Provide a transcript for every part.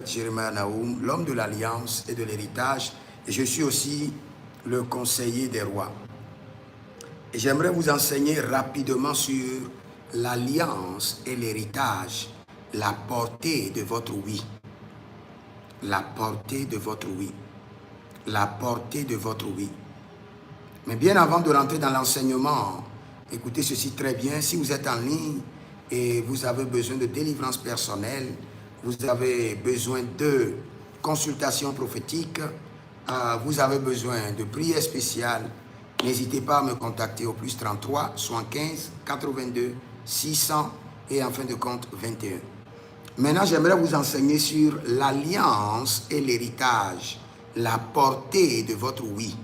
Jérémie Naoum, l'homme de l'alliance et de l'héritage, et je suis aussi le conseiller des rois. Et j'aimerais vous enseigner rapidement sur l'alliance et l'héritage, la portée de votre oui. La portée de votre oui. La portée de votre oui. Mais bien avant de rentrer dans l'enseignement, écoutez ceci très bien, si vous êtes en ligne et vous avez besoin de délivrance personnelle, vous avez besoin de consultation prophétique, vous avez besoin de prière spéciale, n'hésitez pas à me contacter au plus 33 75 82 600 et en fin de compte 21. Maintenant, j'aimerais vous enseigner sur l'alliance et l'héritage, la portée de votre oui.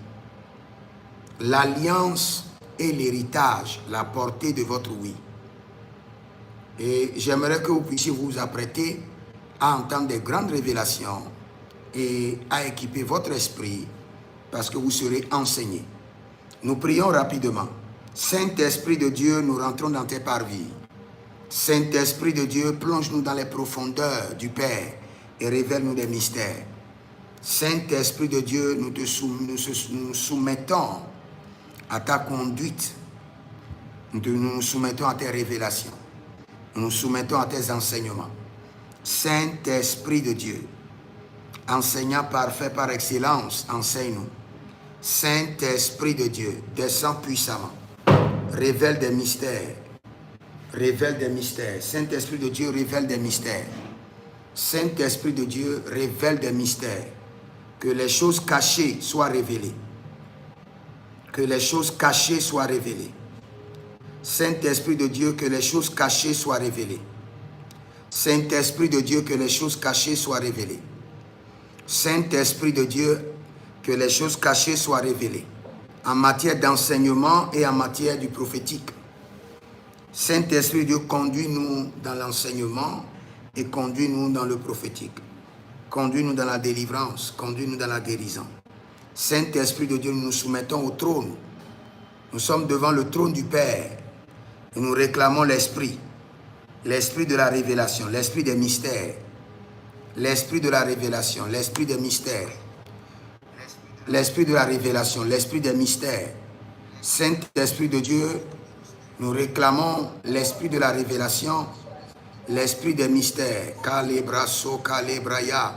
L'alliance et l'héritage, la portée de votre oui. Et j'aimerais que vous puissiez vous apprêter à entendre des grandes révélations et à équiper votre esprit parce que vous serez enseigné. Nous prions rapidement. Saint-Esprit de Dieu, nous rentrons dans tes parvis. Saint-Esprit de Dieu, plonge-nous dans les profondeurs du Père et révèle-nous des mystères. Saint-Esprit de Dieu, nous soumettons à ta conduite. Nous nous soumettons à tes révélations. Nous nous soumettons à tes enseignements. Saint-Esprit de Dieu, enseignant parfait par excellence, enseigne-nous. Saint-Esprit de Dieu, descends puissamment. Révèle des mystères. Révèle des mystères. Saint-Esprit de Dieu, révèle des mystères. Saint-Esprit de Dieu, révèle des mystères. Que les choses cachées soient révélées. Que les choses cachées soient révélées. Saint-Esprit de Dieu, que les choses cachées soient révélées. Saint-Esprit de Dieu, que les choses cachées soient révélées. Saint-Esprit de Dieu, que les choses cachées soient révélées. En matière d'enseignement et en matière du prophétique. Saint-Esprit de Dieu, conduis-nous dans l'enseignement et conduis-nous dans le prophétique. Conduis-nous dans la délivrance, conduis-nous dans la guérison. Saint-Esprit de Dieu, nous nous soumettons au trône. Nous sommes devant le trône du Père. Et nous réclamons l'Esprit. L'Esprit de la révélation, l'Esprit des mystères. L'Esprit de la révélation, l'Esprit des mystères. L'Esprit de la révélation, l'Esprit des mystères. Saint-Esprit de Dieu, nous réclamons l'Esprit de la révélation, l'Esprit des mystères. Kalebra so kalebraya.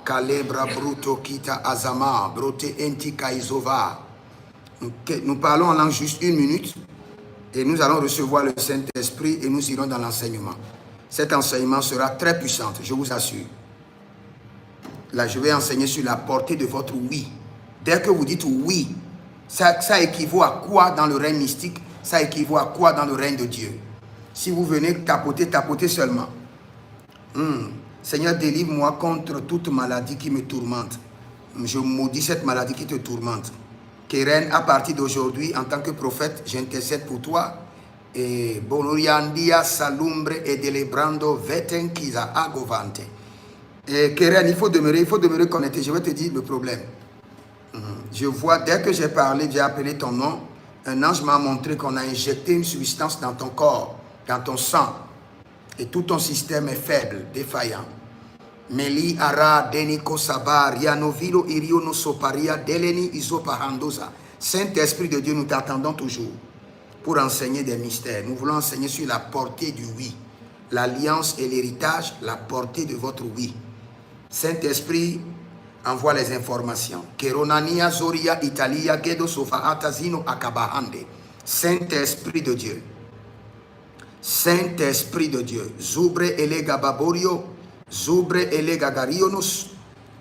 Kalebra bruto kita azama. Brote enti kaizova. Nous parlons en langue juste 1 minute. Et nous allons recevoir le Saint-Esprit et nous irons dans l'enseignement. Cet enseignement sera très puissant, je vous assure. Là, je vais enseigner sur la portée de votre oui. Dès que vous dites oui, ça équivaut à quoi dans le règne mystique? Ça équivaut à quoi dans le règne de Dieu? Si vous venez tapotez seulement. Seigneur, délivre-moi contre toute maladie qui me tourmente. Je maudis cette maladie qui te tourmente. Keren, à partir d'aujourd'hui, en tant que prophète, j'intercède pour toi. Et Bonoriandia salumbre et delebrando vetenkiza agovante. Et Keren, il faut demeurer connecté. Je vais te dire le problème. Je vois, dès que j'ai parlé, j'ai appelé ton nom, un ange m'a montré qu'on a injecté une substance dans ton corps, dans ton sang. Et tout ton système est faible, défaillant. Meli ara deniko sabar yanovilo iriono soparia deleni isopahandosa. Saint-Esprit de Dieu, nous t'attendons toujours pour enseigner des mystères. Nous voulons enseigner sur la portée du oui, l'alliance et l'héritage, la portée de votre oui. Saint-Esprit envoie les informations. Keronania zoria italia gedo sofa atazino akabahande. Saint-Esprit de Dieu. Saint-Esprit de Dieu. Zubre elega baborio. Zubre elega garionos,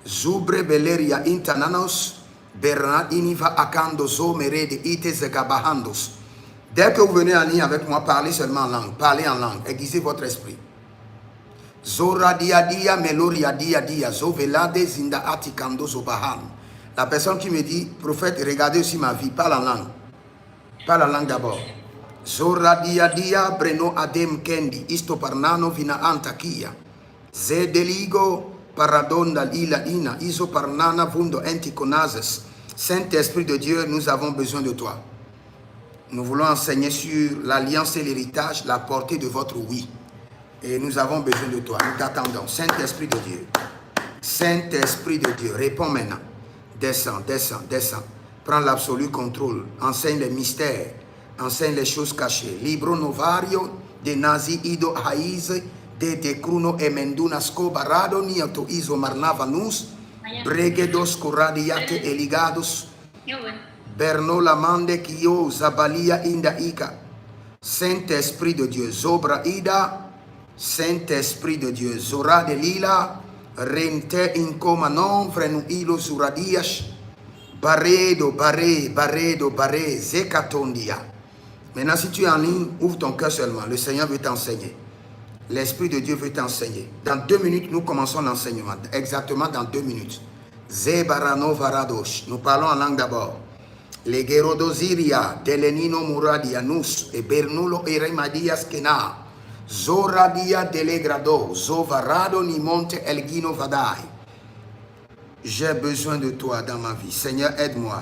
zubre beleria intananos, berna iniva akando zo merede ites gabahandos. Dès que vous venez en ligne avec moi, parlez seulement en langue, parlez en langue, aiguisez votre esprit. Zora dia dia, meloria dia dia, zovelade zinda atikando zobahan. La personne qui me dit, prophète, regardez aussi ma vie, parle en langue. Parle en langue d'abord. Zora dia dia, breno adem kendi, isto parnano vina antakia. Zedeligo paradonda lila ina iso parnana vundo enticonazes. Saint-Esprit de Dieu, nous avons besoin de toi. Nous voulons enseigner sur l'alliance et l'héritage, la portée de votre oui. Et nous avons besoin de toi. Nous t'attendons. Saint-Esprit de Dieu. Saint-Esprit de Dieu, réponds maintenant. Descends, descends, descends. Prends l'absolu contrôle. Enseigne les mystères. Enseigne les choses cachées. Libro novario de nazi ido haize de decruno emenduna scobarado niato iso marnavanus bregedos coradiate eligados berno lamande kio zabalia indaika. Saint-Esprit de Dieu, Zobra Ida, Saint-Esprit de Dieu, Zora de Lila, Rente Incomanon, Frenu Ilo Zuradias, Baredo, Baredo, Zekatondia. Maintenant, si tu es en ligne, ouvre ton cœur seulement. Le Seigneur veut t'enseigner. L'Esprit de Dieu veut t'enseigner. Dans 2 minutes, nous commençons l'enseignement. Exactement dans 2 minutes. Zebarano Varadosh. Nous parlons en langue d'abord. Legerodosiria, Delenino Muradianus, et Bernulo Eremadias Kena, Zoradia Delegrado, Zovarado Nimonte Elgino Vadai. J'ai besoin de toi dans ma vie. Seigneur, aide-moi.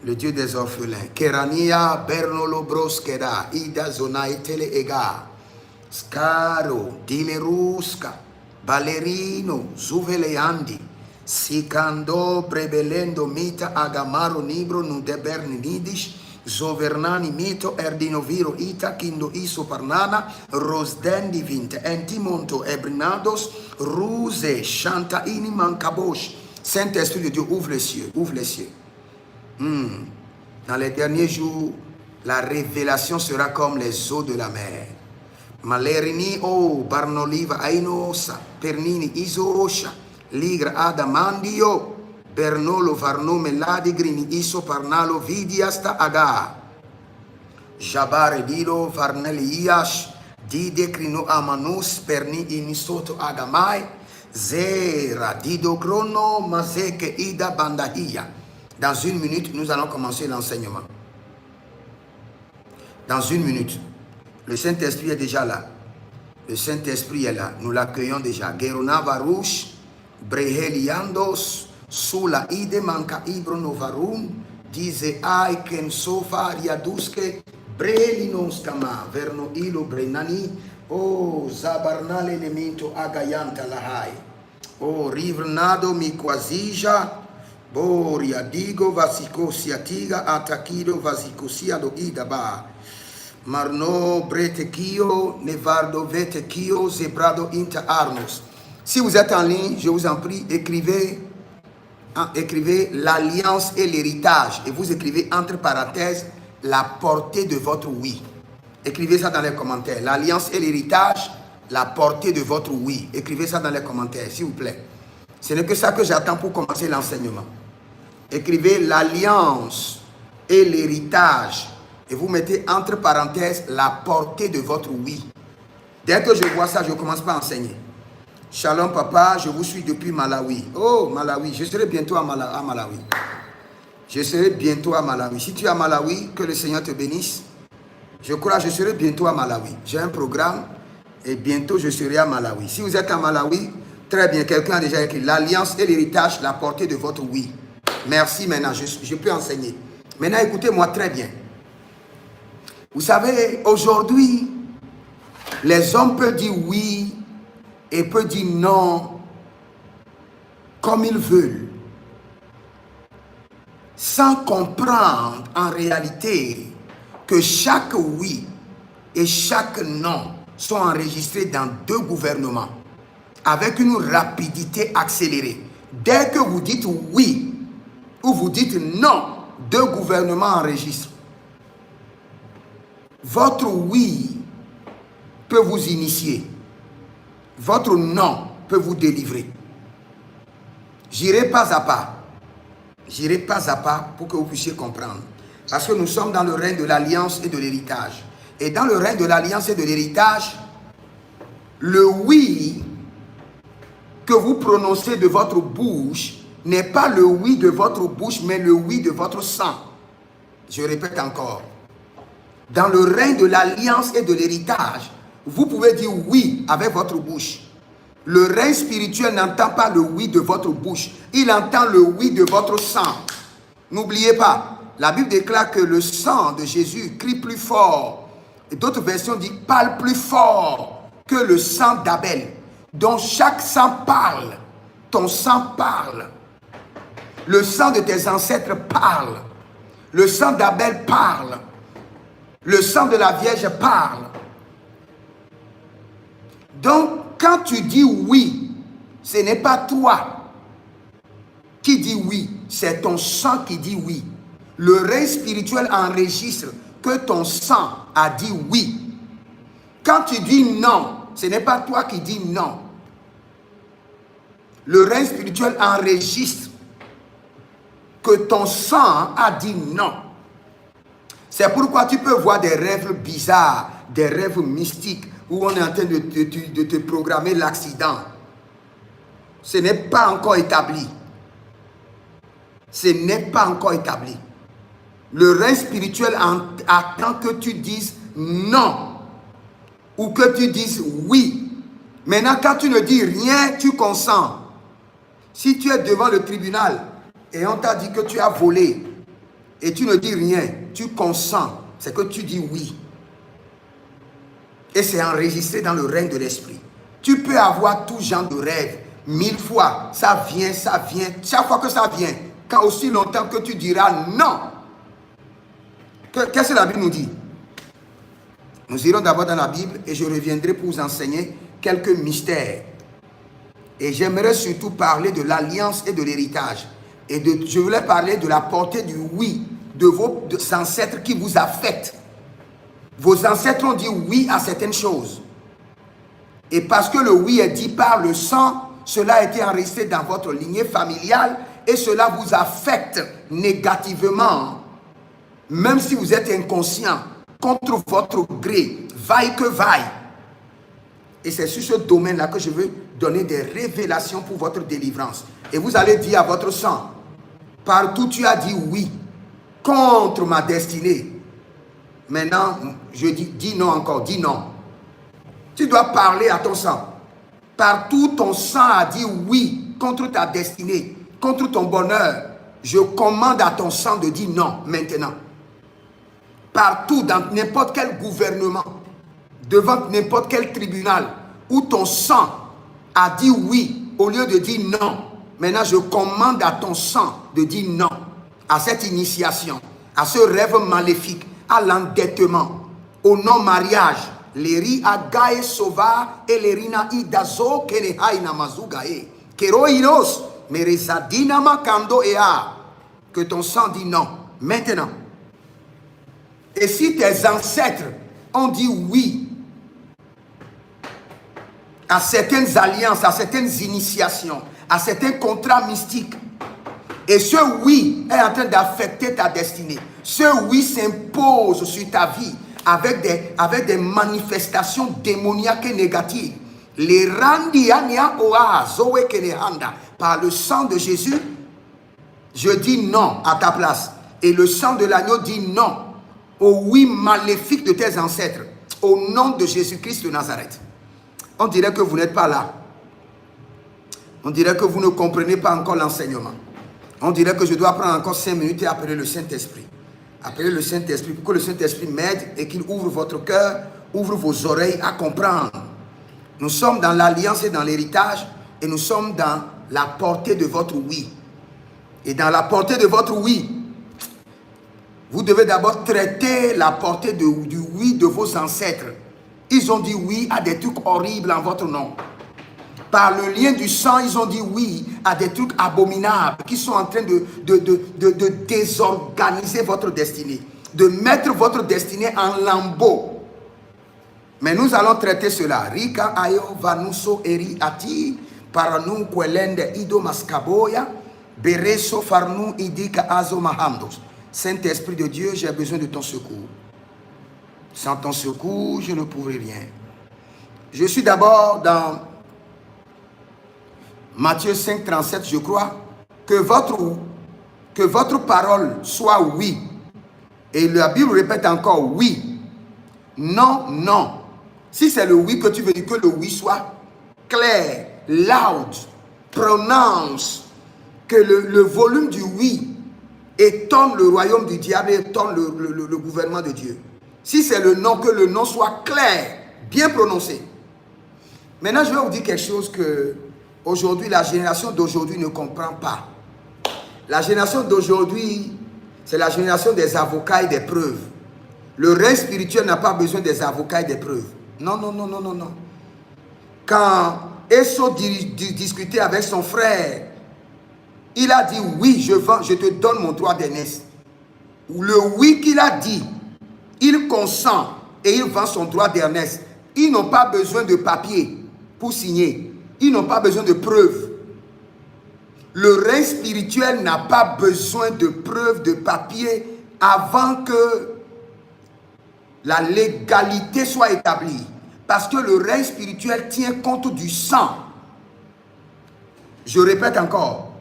Le Dieu des orphelins. Kerania, Bernolo Broskeda, Ida Zonaitele Ega, Scaro, Dilerusca, Ballerino, Zuveleandi. Sicando prebelendo mita agamaro nibro nu debernidis zovernani mito erdinoviro ita kindo iso parnana rosdendi vinte entimonto ebrinados ruse chanta ini mancabosh. Saint-Esprit de Dieu, ouvre les cieux, ouvre les cieux. Dans les derniers jours, la révélation sera comme les eaux de la mer. Malerini o barnoliva ainosa pernini isosha Ligra adamandio, Bernolo varno meladi grini iso parnalo vidiasta aga. Jabare dilo varnelias, dide crino amanus perni inisoto agamai, zera dido crono mazeke ida bandahia. Dans 1 minute, nous allons commencer l'enseignement. Dans 1 minute, le Saint-Esprit est déjà là. Le Saint-Esprit est là. Nous l'accueillons déjà. Gerona varouche. Breheliandos sula ide manca ibro novarum dize ai ken sofa riaduske brelinos kama verno ilo brenani o zabarnal elemento agayanta lahai o rivnado mi quasija boria digo vasicosiatiga atakido vasicosiado idaba marno bretekio nevardo vetekio zebrado inter arnos. Si vous êtes en ligne, je vous en prie, écrivez l'alliance et l'héritage. Et vous écrivez entre parenthèses la portée de votre oui. Écrivez ça dans les commentaires. L'alliance et l'héritage, la portée de votre oui. Écrivez ça dans les commentaires, s'il vous plaît. Ce n'est que ça que j'attends pour commencer l'enseignement. Écrivez l'alliance et l'héritage. Et vous mettez entre parenthèses la portée de votre oui. Dès que je vois ça, je ne commence pas à enseigner. Shalom papa, je vous suis depuis Malawi. Oh Malawi, je serai bientôt à Malawi. Je serai bientôt à Malawi. Si tu es à Malawi, que le Seigneur te bénisse. Je crois que je serai bientôt à Malawi. J'ai un programme et bientôt je serai à Malawi. Si vous êtes à Malawi, très bien, quelqu'un a déjà écrit l'alliance et l'héritage, la portée de votre oui. Merci maintenant, je peux enseigner. Maintenant écoutez-moi très bien. Vous savez, aujourd'hui, les hommes peuvent dire oui et peut dire non comme ils veulent, sans comprendre en réalité que chaque oui et chaque non sont enregistrés dans 2 gouvernements avec une rapidité accélérée. Dès que vous dites oui ou vous dites non, 2 gouvernements enregistrent. Votre oui peut vous initier. Votre non peut vous délivrer. J'irai pas à pas. J'irai pas à pas pour que vous puissiez comprendre. Parce que nous sommes dans le règne de l'alliance et de l'héritage. Et dans le règne de l'alliance et de l'héritage, le oui que vous prononcez de votre bouche n'est pas le oui de votre bouche, mais le oui de votre sang. Je répète encore. Dans le règne de l'alliance et de l'héritage, vous pouvez dire oui avec votre bouche. Le règne spirituel n'entend pas le oui de votre bouche. Il entend le oui de votre sang. N'oubliez pas, la Bible déclare que le sang de Jésus crie plus fort. Et d'autres versions disent parle plus fort que le sang d'Abel, dont chaque sang parle. Ton sang parle. Le sang de tes ancêtres parle. Le sang d'Abel parle. Le sang de la Vierge parle. Donc, quand tu dis oui, ce n'est pas toi qui dis oui, c'est ton sang qui dit oui. Le règne spirituel enregistre que ton sang a dit oui. Quand tu dis non, ce n'est pas toi qui dis non. Le règne spirituel enregistre que ton sang a dit non. C'est pourquoi tu peux voir des rêves bizarres, des rêves mystiques, où on est en train de te programmer l'accident. Ce n'est pas encore établi. Ce n'est pas encore établi. Le règne spirituel attend que tu dises non ou que tu dises oui. Maintenant, quand tu ne dis rien, tu consens. Si tu es devant le tribunal et on t'a dit que tu as volé et tu ne dis rien, tu consens, c'est que tu dis oui. Et c'est enregistré dans le règne de l'esprit. Tu peux avoir tout genre de rêve, 1000 fois, ça vient, chaque fois que ça vient, quand aussi longtemps que tu diras non. Qu'est-ce que la Bible nous dit? Nous irons d'abord dans la Bible et je reviendrai pour vous enseigner quelques mystères. Et j'aimerais surtout parler de l'alliance et de l'héritage. Et je voulais parler de la portée du oui de vos ancêtres qui vous affectent. Vos ancêtres ont dit oui à certaines choses. Et parce que le oui est dit par le sang, cela a été enregistré dans votre lignée familiale et cela vous affecte négativement. Même si vous êtes inconscient, contre votre gré, vaille que vaille. Et c'est sur ce domaine-là que je veux donner des révélations pour votre délivrance. Et vous allez dire à votre sang, partout tu as dit oui, contre ma destinée. Maintenant, je dis non encore, dis non. Tu dois parler à ton sang. Partout ton sang a dit oui contre ta destinée, contre ton bonheur. Je commande à ton sang de dire non maintenant. Partout, dans n'importe quel gouvernement, devant n'importe quel tribunal, où ton sang a dit oui au lieu de dire non. Maintenant, je commande à ton sang de dire non à cette initiation, à ce rêve maléfique, à l'endettement, au non-mariage. Leri agae sova et lerina idazo kenehaina mazugae. Keroiros merezadina makando ea. Que ton sang dit non maintenant. Et si tes ancêtres ont dit oui à certaines alliances, à certaines initiations, à certains contrats mystiques, et ce oui est en train d'affecter ta destinée, ce oui s'impose sur ta vie avec des manifestations démoniaques et négatives. Les randiania oa zoe kenehanda, par le sang de Jésus, je dis non à ta place. Et le sang de l'agneau dit non au oui maléfique de tes ancêtres, au nom de Jésus-Christ de Nazareth. On dirait que vous n'êtes pas là. On dirait que vous ne comprenez pas encore l'enseignement. On dirait que je dois prendre encore 5 minutes et appeler le Saint-Esprit. Appeler le Saint-Esprit pour que le Saint-Esprit m'aide et qu'il ouvre votre cœur, ouvre vos oreilles à comprendre. Nous sommes dans l'alliance et dans l'héritage et nous sommes dans la portée de votre oui. Et dans la portée de votre oui, vous devez d'abord traiter la portée du oui de vos ancêtres. Ils ont dit oui à des trucs horribles en votre nom. Par le lien du sang, ils ont dit oui à des trucs abominables qui sont en train de désorganiser votre destinée, de mettre votre destinée en lambeaux. Mais nous allons traiter cela. Rika ayo vanuso eri ati paranu kwelende ido maskaboya bereso farnu idika azo mahamdos. Saint-Esprit de Dieu, j'ai besoin de ton secours. Sans ton secours, je ne pourrai rien. Je suis d'abord dans Matthieu 5, 37, je crois, que votre parole soit oui. Et la Bible répète encore oui. Non, non. Si c'est le oui que tu veux dire, que le oui soit clair, loud, prononce, que le volume du oui étonne le royaume du diable et étonne le gouvernement de Dieu. Si c'est le non, que le non soit clair, bien prononcé. Maintenant, je vais vous dire quelque chose que aujourd'hui, la génération d'aujourd'hui ne comprend pas. La génération d'aujourd'hui, c'est la génération des avocats et des preuves. Le règne spirituel n'a pas besoin des avocats et des preuves. Non, non, non, non, non, non. Quand Esau discutait avec son frère, il a dit oui, je te donne mon droit d'aînesse. Le oui qu'il a dit, il consent et il vend son droit d'aînesse. Ils n'ont pas besoin de papier pour signer. Ils n'ont pas besoin de preuves. Le règne spirituel n'a pas besoin de preuves, de papier avant que la légalité soit établie. Parce que le règne spirituel tient compte du sang. Je répète encore.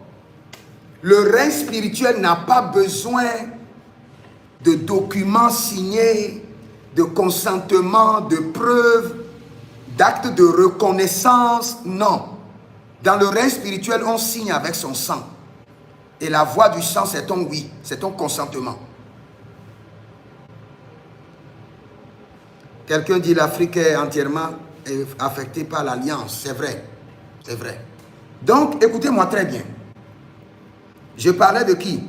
Le règne spirituel n'a pas besoin de documents signés, de consentement, de preuves, d'actes de reconnaissance. Non. Dans le règne spirituel, on signe avec son sang. Et la voix du sang, c'est ton oui, c'est ton consentement. Quelqu'un dit l'Afrique est entièrement affectée par l'alliance. C'est vrai. C'est vrai. Donc, écoutez-moi très bien. Je parlais de qui?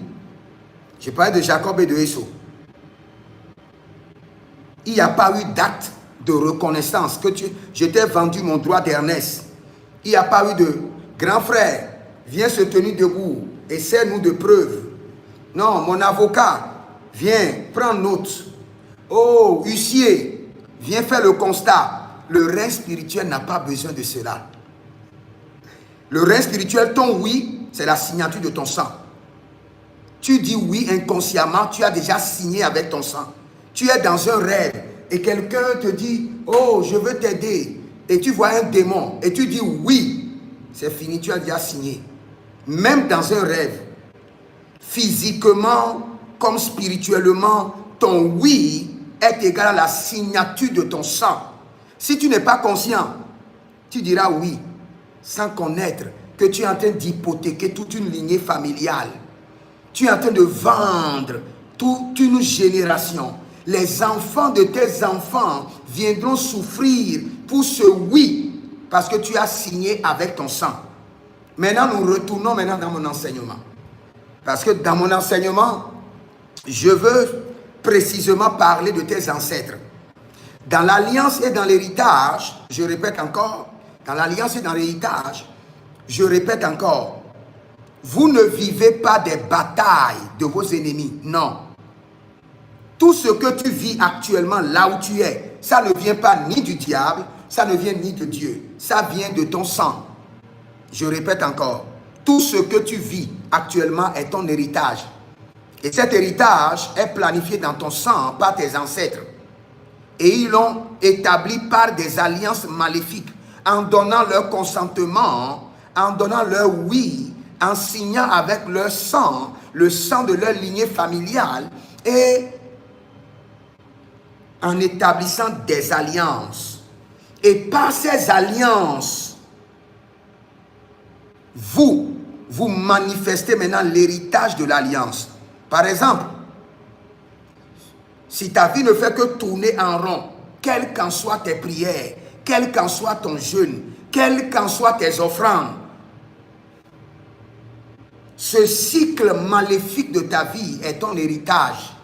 Je parlais de Jacob et de Esau. Il n'y a pas eu d'acte de reconnaissance que je t'ai vendu mon droit d'aînesse. Il n'y a pas eu de grand frère, viens se tenir debout, essaie-nous de preuves. Non, mon avocat, viens, prends note. Oh, huissier, viens faire le constat. Le règne spirituel n'a pas besoin de cela. Le règne spirituel, ton oui, c'est la signature de ton sang. Tu dis oui inconsciemment, tu as déjà signé avec ton sang. Tu es dans un rêve et quelqu'un te dit, oh, je veux t'aider. Et tu vois un démon et tu dis oui, c'est fini, tu as déjà signé. Même dans un rêve, physiquement comme spirituellement, ton oui est égal à la signature de ton sang. Si tu n'es pas conscient, tu diras oui, sans connaître que tu es en train d'hypothéquer toute une lignée familiale. Tu es en train de vendre toute une génération. Les enfants de tes enfants viendront souffrir pour ce oui, parce que tu as signé avec ton sang. Maintenant, nous retournons maintenant dans mon enseignement. Parce que dans mon enseignement, je veux précisément parler de tes ancêtres. Dans l'alliance et dans l'héritage, je répète encore, dans l'alliance et dans l'héritage, je répète encore, vous ne vivez pas des batailles de vos ennemis, non. Tout ce que tu vis actuellement là où tu es, ça ne vient pas ni du diable, ça ne vient ni de Dieu, ça vient de ton sang. Je répète encore, tout ce que tu vis actuellement est ton héritage. Et cet héritage est planifié dans ton sang par tes ancêtres. Et ils l'ont établi par des alliances maléfiques, en donnant leur consentement, en donnant leur oui, en signant avec leur sang, le sang de leur lignée familiale, et en établissant des alliances. Et par ces alliances, vous manifestez maintenant l'héritage de l'alliance. Par exemple, si ta vie ne fait que tourner en rond, quelles qu'en soient tes prières, quel qu'en soit ton jeûne, quelles qu'en soient tes offrandes, ce cycle maléfique de ta vie est ton héritage.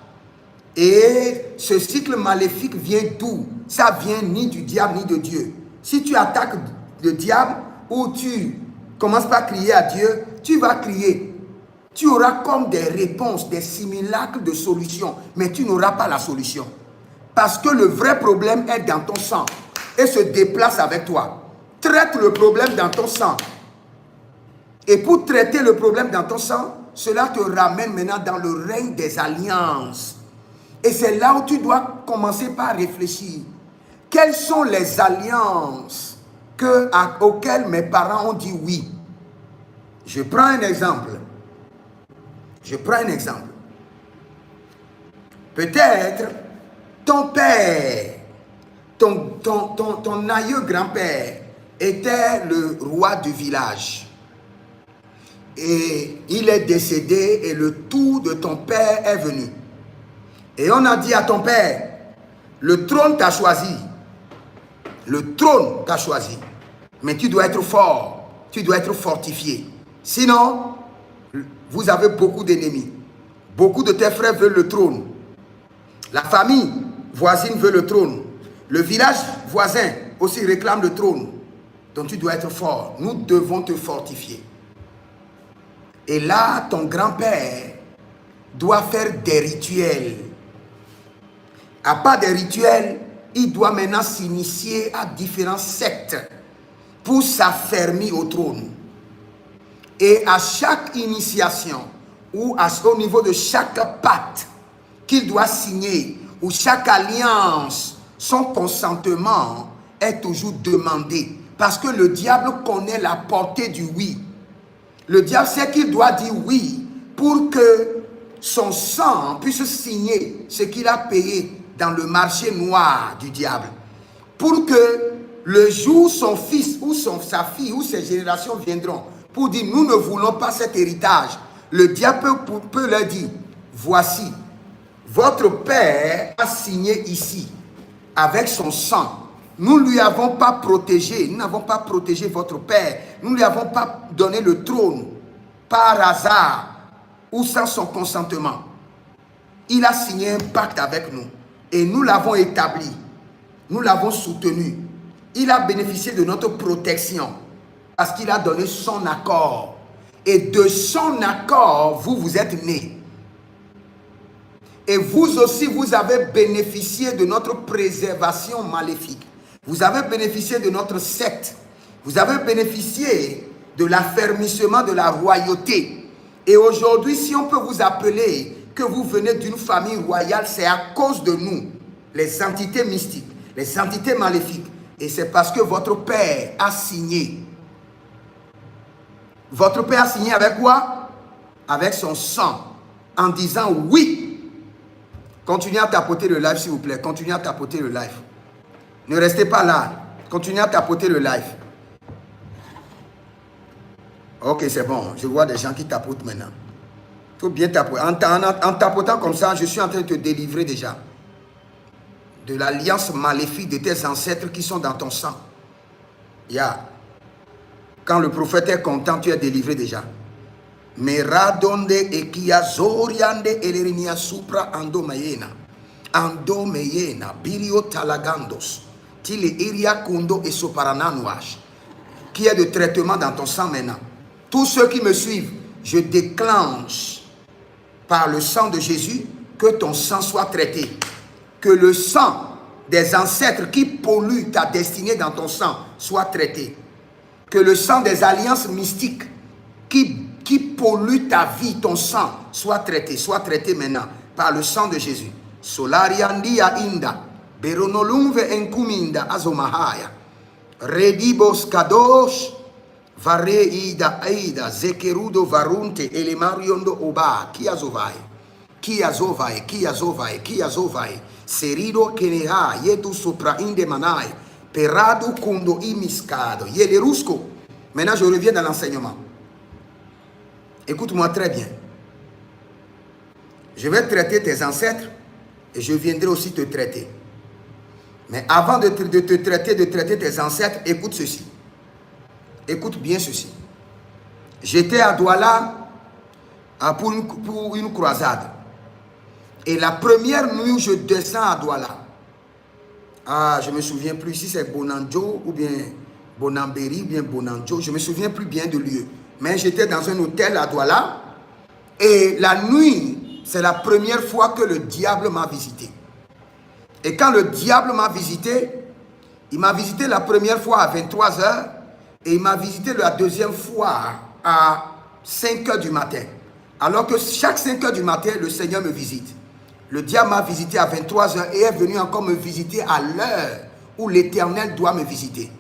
Et ce cycle maléfique vient d'où? Ça vient ni du diable ni de Dieu. Si tu attaques le diable ou tu commences par crier à Dieu, tu vas crier. Tu auras comme des réponses, des simulacres de solutions, mais tu n'auras pas la solution. Parce que le vrai problème est dans ton sang et se déplace avec toi. Traite le problème dans ton sang. Et pour traiter le problème dans ton sang, cela te ramène maintenant dans le règne des alliances. Et c'est là où tu dois commencer par réfléchir. Quelles sont les alliances auxquelles mes parents ont dit oui? Je prends un exemple. Peut-être ton père, ton aïeux grand-père était le roi du village. Et il est décédé et le tour de ton père est venu. Et on a dit à ton père, le trône t'a choisi. Le trône t'a choisi. Mais tu dois être fort, tu dois être fortifié. Sinon, vous avez beaucoup d'ennemis. Beaucoup de tes frères veulent le trône. La famille voisine veut le trône. Le village voisin aussi réclame le trône. Donc tu dois être fort. Nous devons te fortifier. Et là, ton grand-père doit faire des rituels. À part des rituels, il doit maintenant s'initier à différents sectes pour s'affermir au trône. Et à chaque initiation, ou au niveau de chaque pacte qu'il doit signer, ou chaque alliance, son consentement est toujours demandé. Parce que le diable connaît la portée du oui. Le diable sait qu'il doit dire oui pour que son sang puisse signer ce qu'il a payé dans le marché noir du diable. Pour que le jour où son fils ou sa fille ou ses générations viendront pour dire nous ne voulons pas cet héritage, le diable peut leur dire voici, votre père a signé ici avec son sang. Nous ne lui avons pas protégé, nous n'avons pas protégé votre père, nous ne lui avons pas donné le trône par hasard ou sans son consentement. Il a signé un pacte avec nous et nous l'avons établi, nous l'avons soutenu. Il a bénéficié de notre protection parce qu'il a donné son accord. Et de son accord, vous êtes nés. Et vous aussi, vous avez bénéficié de notre préservation maléfique. Vous avez bénéficié de notre secte. Vous avez bénéficié de l'affermissement de la royauté. Et aujourd'hui, si on peut vous appeler que vous venez d'une famille royale, c'est à cause de nous, les entités mystiques, les entités maléfiques. Et c'est parce que votre père a signé. Votre père a signé avec quoi? Avec son sang, en disant oui. Continuez à tapoter le live, s'il vous plaît. Continuez à tapoter le live. Ne restez pas là. Continuez à tapoter le live. Ok, c'est bon. Je vois des gens qui tapotent maintenant. Il faut bien tapoter. En tapotant comme ça, je suis en train de te délivrer déjà de l'alliance maléfique de tes ancêtres qui sont dans ton sang. Quand le prophète est content, tu es délivré déjà. Meradonde ekia zoriande elerinia supra andomeyena. Andomeyena birio talagandos. Tile iria kundo et soparananouach. Qui est de traitement dans ton sang maintenant. Tous ceux qui me suivent, je déclenche par le sang de Jésus que ton sang soit traité. Que le sang des ancêtres qui polluent ta destinée dans ton sang soit traité. Que le sang des alliances mystiques qui polluent ta vie, ton sang, soit traité maintenant par le sang de Jésus. Solariandia inda, beronolumve enkuminda azomahaya, redibos kadosh, vare ida aida, zekerudo varunte, elemariondo oba, kiazovai, serido keneha, yedu sopra inde manai, perado kundo imiscado, yelerusco. Maintenant, je reviens dans l'enseignement. Écoute-moi très bien. Je vais traiter tes ancêtres et je viendrai aussi te traiter. Mais avant de traiter tes ancêtres, écoute ceci. Écoute bien ceci. J'étais à Douala pour une croisade. Et la première nuit où je descends à Douala, je ne me souviens plus si c'est Bonanjo ou bien Bonamberi ou bien Bonanjo, je ne me souviens plus bien de lieu. Mais j'étais dans un hôtel à Douala et la nuit, c'est la première fois que le diable m'a visité. Et quand le diable m'a visité, il m'a visité la première fois à 23 h et il m'a visité la deuxième fois à 5 h du matin. Alors que chaque 5 h du matin, le Seigneur me visite. Le diable m'a visité à 23 h et est venu encore me visiter à l'heure où l'Éternel doit me visiter.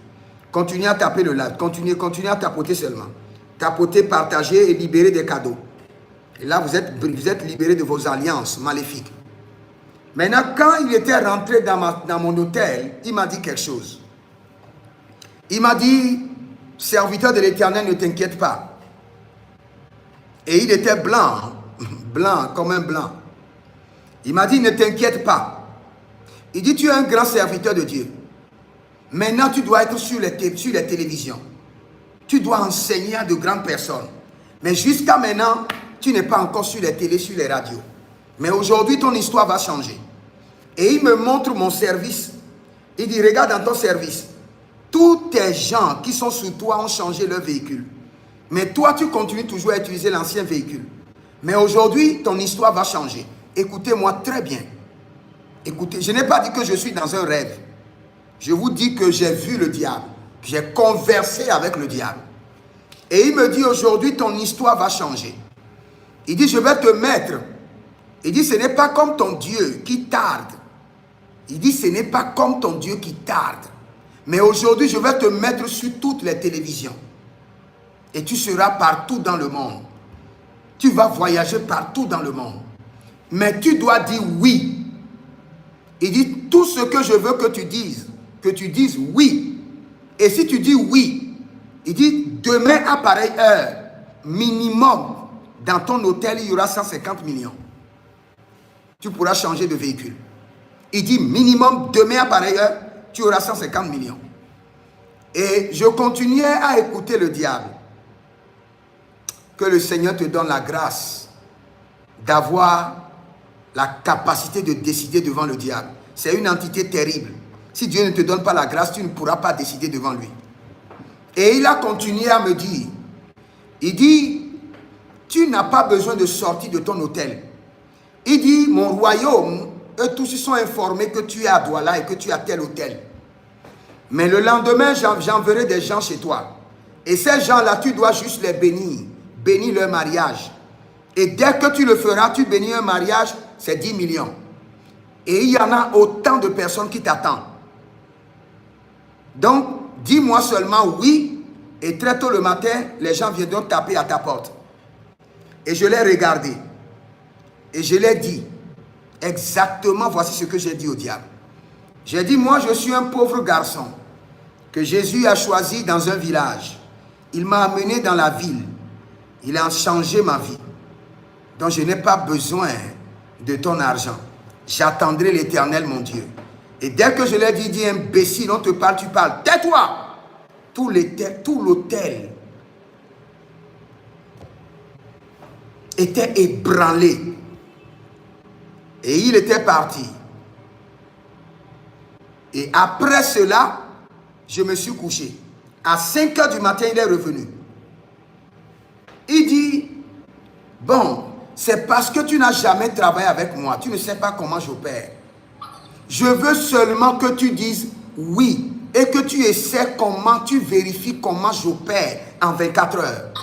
Continuez à taper le live, continuez à tapoter seulement. Tapoter, partager et libérer des cadeaux. Et là, vous êtes libérés de vos alliances maléfiques. Maintenant, quand il était rentré dans mon hôtel, il m'a dit quelque chose. Il m'a dit, serviteur de l'Éternel, ne t'inquiète pas. Et il était blanc, blanc comme un blanc. Il m'a dit, ne t'inquiète pas. Il dit, tu es un grand serviteur de Dieu. Maintenant, tu dois être sur les télévisions. Tu dois enseigner à de grandes personnes. Mais jusqu'à maintenant, tu n'es pas encore sur les télés, sur les radios. Mais aujourd'hui, ton histoire va changer. Et il me montre mon service. Il dit, regarde dans ton service. Tous tes gens qui sont sous toi ont changé leur véhicule. Mais toi, tu continues toujours à utiliser l'ancien véhicule. Mais aujourd'hui, ton histoire va changer. Écoutez-moi très bien. Écoutez, je n'ai pas dit que je suis dans un rêve. Je vous dis que j'ai vu le diable. Que j'ai conversé avec le diable. Et il me dit aujourd'hui, ton histoire va changer. Il dit, je vais te mettre. Il dit, ce n'est pas comme ton Dieu qui tarde. Il dit, ce n'est pas comme ton Dieu qui tarde. Mais aujourd'hui, je vais te mettre sur toutes les télévisions. Et tu seras partout dans le monde. Tu vas voyager partout dans le monde. Mais tu dois dire oui. Il dit, tout ce que je veux que tu dises oui. Et si tu dis oui, il dit, demain à pareille heure, minimum, dans ton hôtel, il y aura 150 millions. Tu pourras changer de véhicule. Il dit, minimum, demain à pareille heure, tu auras 150 millions. Et je continuais à écouter le diable. Que le Seigneur te donne la grâce d'avoir la capacité de décider devant le diable. C'est une entité terrible. Si Dieu ne te donne pas la grâce, tu ne pourras pas décider devant lui. Et il a continué à me dire, il dit, tu n'as pas besoin de sortir de ton hôtel. Il dit, mon royaume, eux tous ils sont informés que tu es à Douala et que tu es à tel hôtel. Mais le lendemain, j'enverrai des gens chez toi. Et ces gens-là, tu dois juste les bénir. Bénir leur mariage. Et dès que tu le feras, tu bénis un mariage, c'est 10 millions. Et il y en a autant de personnes qui t'attendent. Donc, dis-moi seulement oui. Et très tôt le matin, les gens viendront taper à ta porte. Et je l'ai regardé. Et je l'ai dit. Exactement, voici ce que j'ai dit au diable. J'ai dit, moi je suis un pauvre garçon que Jésus a choisi dans un village. Il m'a amené dans la ville. Il a changé ma vie. Donc je n'ai pas besoin de ton argent. J'attendrai l'Éternel, mon Dieu. Et dès que je l'ai dit, imbécile, on te parle, tu parles. Tais-toi! Tout l'hôtel était ébranlé. Et il était parti. Et après cela, je me suis couché. À 5 h du matin, il est revenu. Il dit, bon, c'est parce que tu n'as jamais travaillé avec moi. Tu ne sais pas comment j'opère. Je veux seulement que tu dises oui. Et que tu essaies comment, tu vérifies comment j'opère en 24 heures.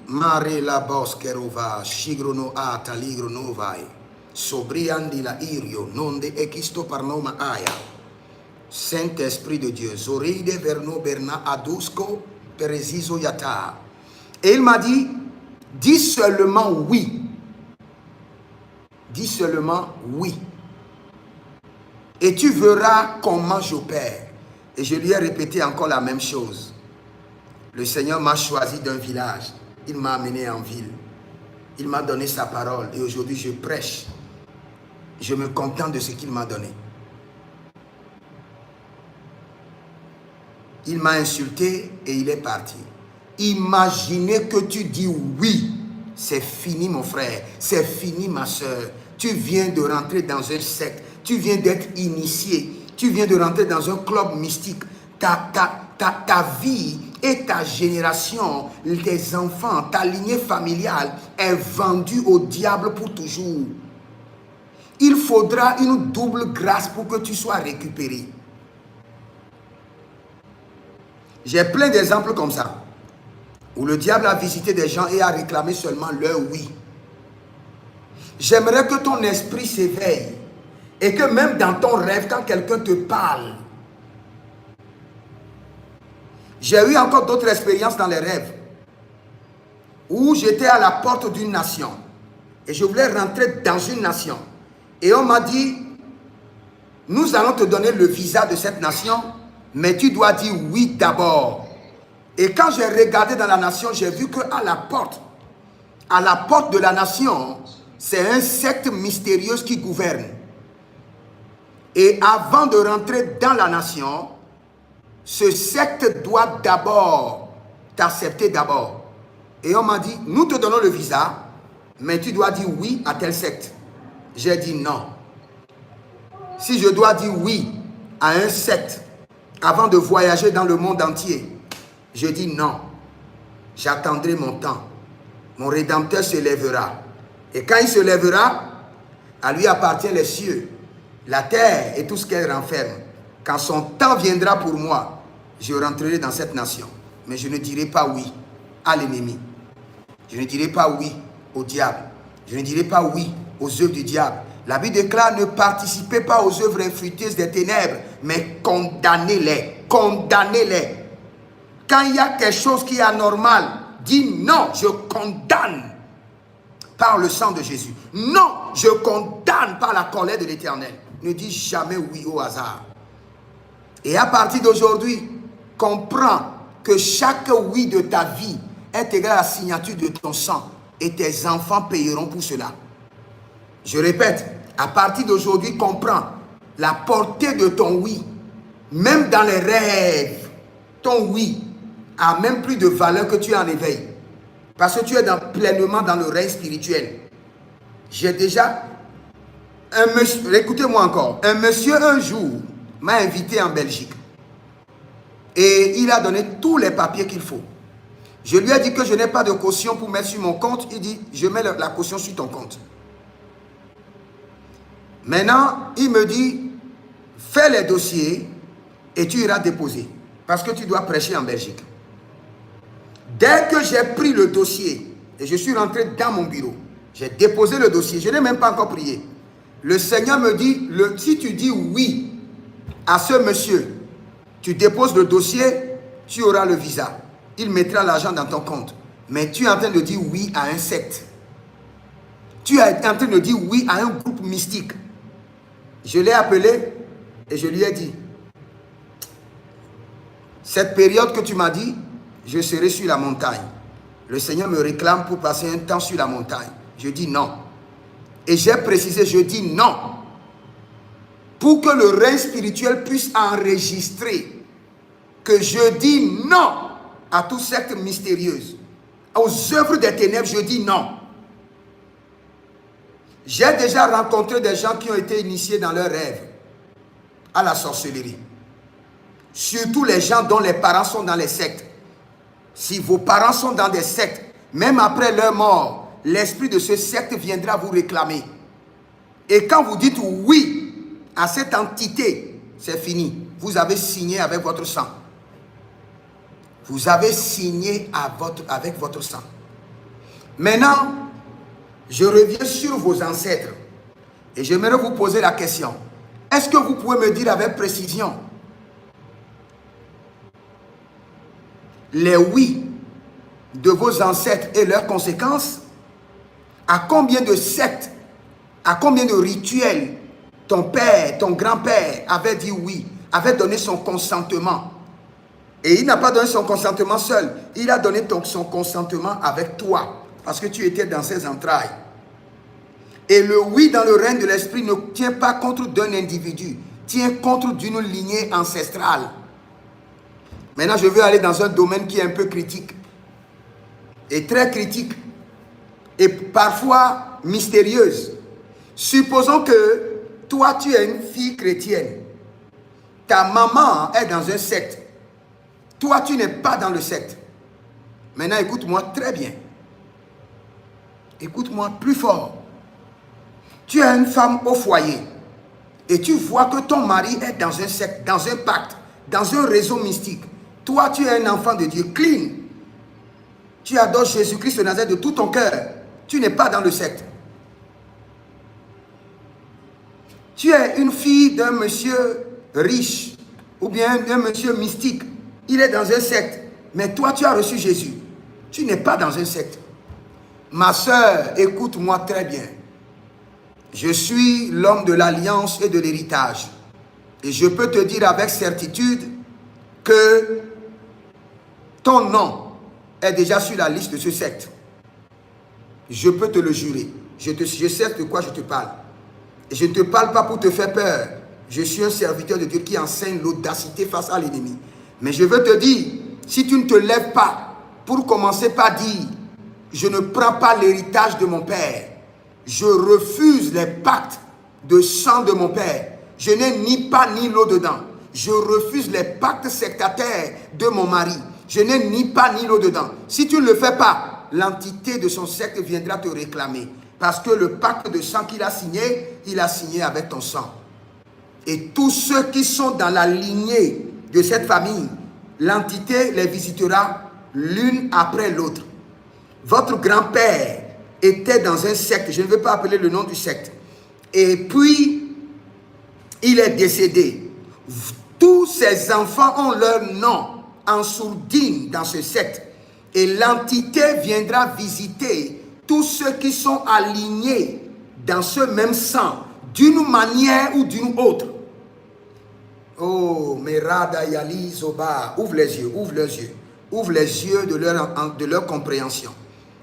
Mare la boscherova, shigrono ata ligrono vai. Sobriandi la irio, non de equisto parnoma aya. Saint-Esprit de Dieu, zoride verno berna adusco peresizo yata. Et il m'a dit, dis seulement oui. Dis seulement oui. Et tu verras comment j'opère. Et je lui ai répété encore la même chose. Le Seigneur m'a choisi d'un village. Il m'a amené en ville. Il m'a donné sa parole. Et aujourd'hui, je prêche. Je me contente de ce qu'il m'a donné. Il m'a insulté et il est parti. Imaginez que tu dis oui. C'est fini, mon frère. C'est fini, ma soeur. Tu viens de rentrer dans un secte. Tu viens d'être initié. Tu viens de rentrer dans un club mystique. Ta vie et ta génération, tes enfants, ta lignée familiale est vendue au diable pour toujours. Il faudra une double grâce pour que tu sois récupéré. J'ai plein d'exemples comme ça, où le diable a visité des gens et a réclamé seulement leur oui. J'aimerais que ton esprit s'éveille et que même dans ton rêve, quand quelqu'un te parle, j'ai eu encore d'autres expériences dans les rêves où j'étais à la porte d'une nation et je voulais rentrer dans une nation. Et on m'a dit, nous allons te donner le visa de cette nation, mais tu dois dire oui d'abord. Et quand j'ai regardé dans la nation, j'ai vu qu'à la porte de la nation, c'est un secte mystérieuse qui gouverne. Et avant de rentrer dans la nation, ce secte doit d'abord t'accepter d'abord. Et on m'a dit, nous te donnons le visa, mais tu dois dire oui à tel secte. J'ai dit non. Si je dois dire oui à un secte avant de voyager dans le monde entier, je dis non. J'attendrai mon temps. Mon Rédempteur se lèvera. Et quand il se lèvera, à lui appartient les cieux, la terre et tout ce qu'elle renferme. Quand son temps viendra pour moi, je rentrerai dans cette nation. Mais je ne dirai pas oui à l'ennemi. Je ne dirai pas oui au diable. Je ne dirai pas oui aux œuvres du diable. La Bible déclare, ne participez pas aux œuvres infructueuses des ténèbres, mais condamnez-les. Condamnez-les. Quand il y a quelque chose qui est anormal, dis non, je condamne par le sang de Jésus. Non, je condamne par la colère de l'Éternel. Ne dis jamais oui au hasard. Et à partir d'aujourd'hui, comprends que chaque oui de ta vie est égal à la signature de ton sang. Et tes enfants payeront pour cela. Je répète, à partir d'aujourd'hui, comprends la portée de ton oui. Même dans les rêves, ton oui a même plus de valeur que tu es en éveil. Parce que tu es pleinement dans le règne spirituel. J'ai déjà un monsieur, écoutez-moi encore, un monsieur un jour m'a invité en Belgique. Et il a donné tous les papiers qu'il faut. Je lui ai dit que je n'ai pas de caution pour mettre sur mon compte. Il dit, je mets la caution sur ton compte. Maintenant, il me dit, fais les dossiers et tu iras déposer. Parce que tu dois prêcher en Belgique. Dès que j'ai pris le dossier et je suis rentré dans mon bureau, j'ai déposé le dossier, je n'ai même pas encore prié. Le Seigneur me dit, si tu dis oui à ce monsieur, tu déposes le dossier, tu auras le visa. Il mettra l'argent dans ton compte. Mais tu es en train de dire oui à un secte. Tu es en train de dire oui à un groupe mystique. Je l'ai appelé et je lui ai dit, cette période que tu m'as dit, je serai sur la montagne. Le Seigneur me réclame pour passer un temps sur la montagne. Je dis non. Et j'ai précisé, je dis non. Pour que le règne spirituel puisse enregistrer que je dis non à toute secte mystérieuse. Aux œuvres des ténèbres, je dis non. J'ai déjà rencontré des gens qui ont été initiés dans leurs rêves à la sorcellerie. Surtout les gens dont les parents sont dans les sectes. Si vos parents sont dans des sectes, même après leur mort, l'esprit de ce secte viendra vous réclamer. Et quand vous dites oui à cette entité, c'est fini. Vous avez signé avec votre sang. Vous avez signé avec votre sang. Maintenant, je reviens sur vos ancêtres. Et j'aimerais vous poser la question. Est-ce que vous pouvez me dire avec précision les oui de vos ancêtres et leurs conséquences? À combien de sectes, à combien de rituels ton père, ton grand-père avait dit oui, avait donné son consentement? Et il n'a pas donné son consentement seul. Il a donné son consentement avec toi. Parce que tu étais dans ses entrailles. Et le oui dans le règne de l'esprit ne tient pas contre d'un individu. Tient contre d'une lignée ancestrale. Maintenant, je veux aller dans un domaine qui est un peu critique. Et très critique. Et parfois mystérieuse. Supposons que toi, tu es une fille chrétienne. Ta maman est dans un secte. Toi, tu n'es pas dans le secte. Maintenant, écoute-moi très bien. Écoute-moi plus fort. Tu es une femme au foyer. Et tu vois que ton mari est dans un secte, dans un pacte, dans un réseau mystique. Toi, tu es un enfant de Dieu, clean. Tu adores Jésus-Christ de Nazareth de tout ton cœur. Tu n'es pas dans le secte. Tu es une fille d'un monsieur riche ou bien d'un monsieur mystique. Il est dans un secte. Mais toi, tu as reçu Jésus. Tu n'es pas dans un secte. Ma soeur, écoute-moi très bien. Je suis l'homme de l'alliance et de l'héritage. Et je peux te dire avec certitude que ton nom est déjà sur la liste de ce secte. Je peux te le jurer. Je sais de quoi je te parle. Et je ne te parle pas pour te faire peur. Je suis un serviteur de Dieu qui enseigne l'audacité face à l'ennemi. Mais je veux te dire, si tu ne te lèves pas pour commencer par dire, je ne prends pas l'héritage de mon père, je refuse les pactes de sang de mon père, je n'ai ni pas ni l'eau dedans, je refuse les pactes sectataires de mon mari, je n'ai ni pas ni l'eau dedans. Si tu ne le fais pas, l'entité de son secte viendra te réclamer. Parce que le pacte de sang qu'il a signé avec ton sang. Et tous ceux qui sont dans la lignée de cette famille, l'entité les visitera l'une après l'autre. Votre grand-père était dans un secte, je ne veux pas appeler le nom du secte. Et puis, il est décédé. Tous ses enfants ont leur nom en sourdine dans ce secte. Et l'entité viendra visiter tous ceux qui sont alignés dans ce même sang, d'une manière ou d'une autre. Oh, Merada Yali Zoba, ouvre les yeux, ouvre les yeux. Ouvre les yeux de leur compréhension.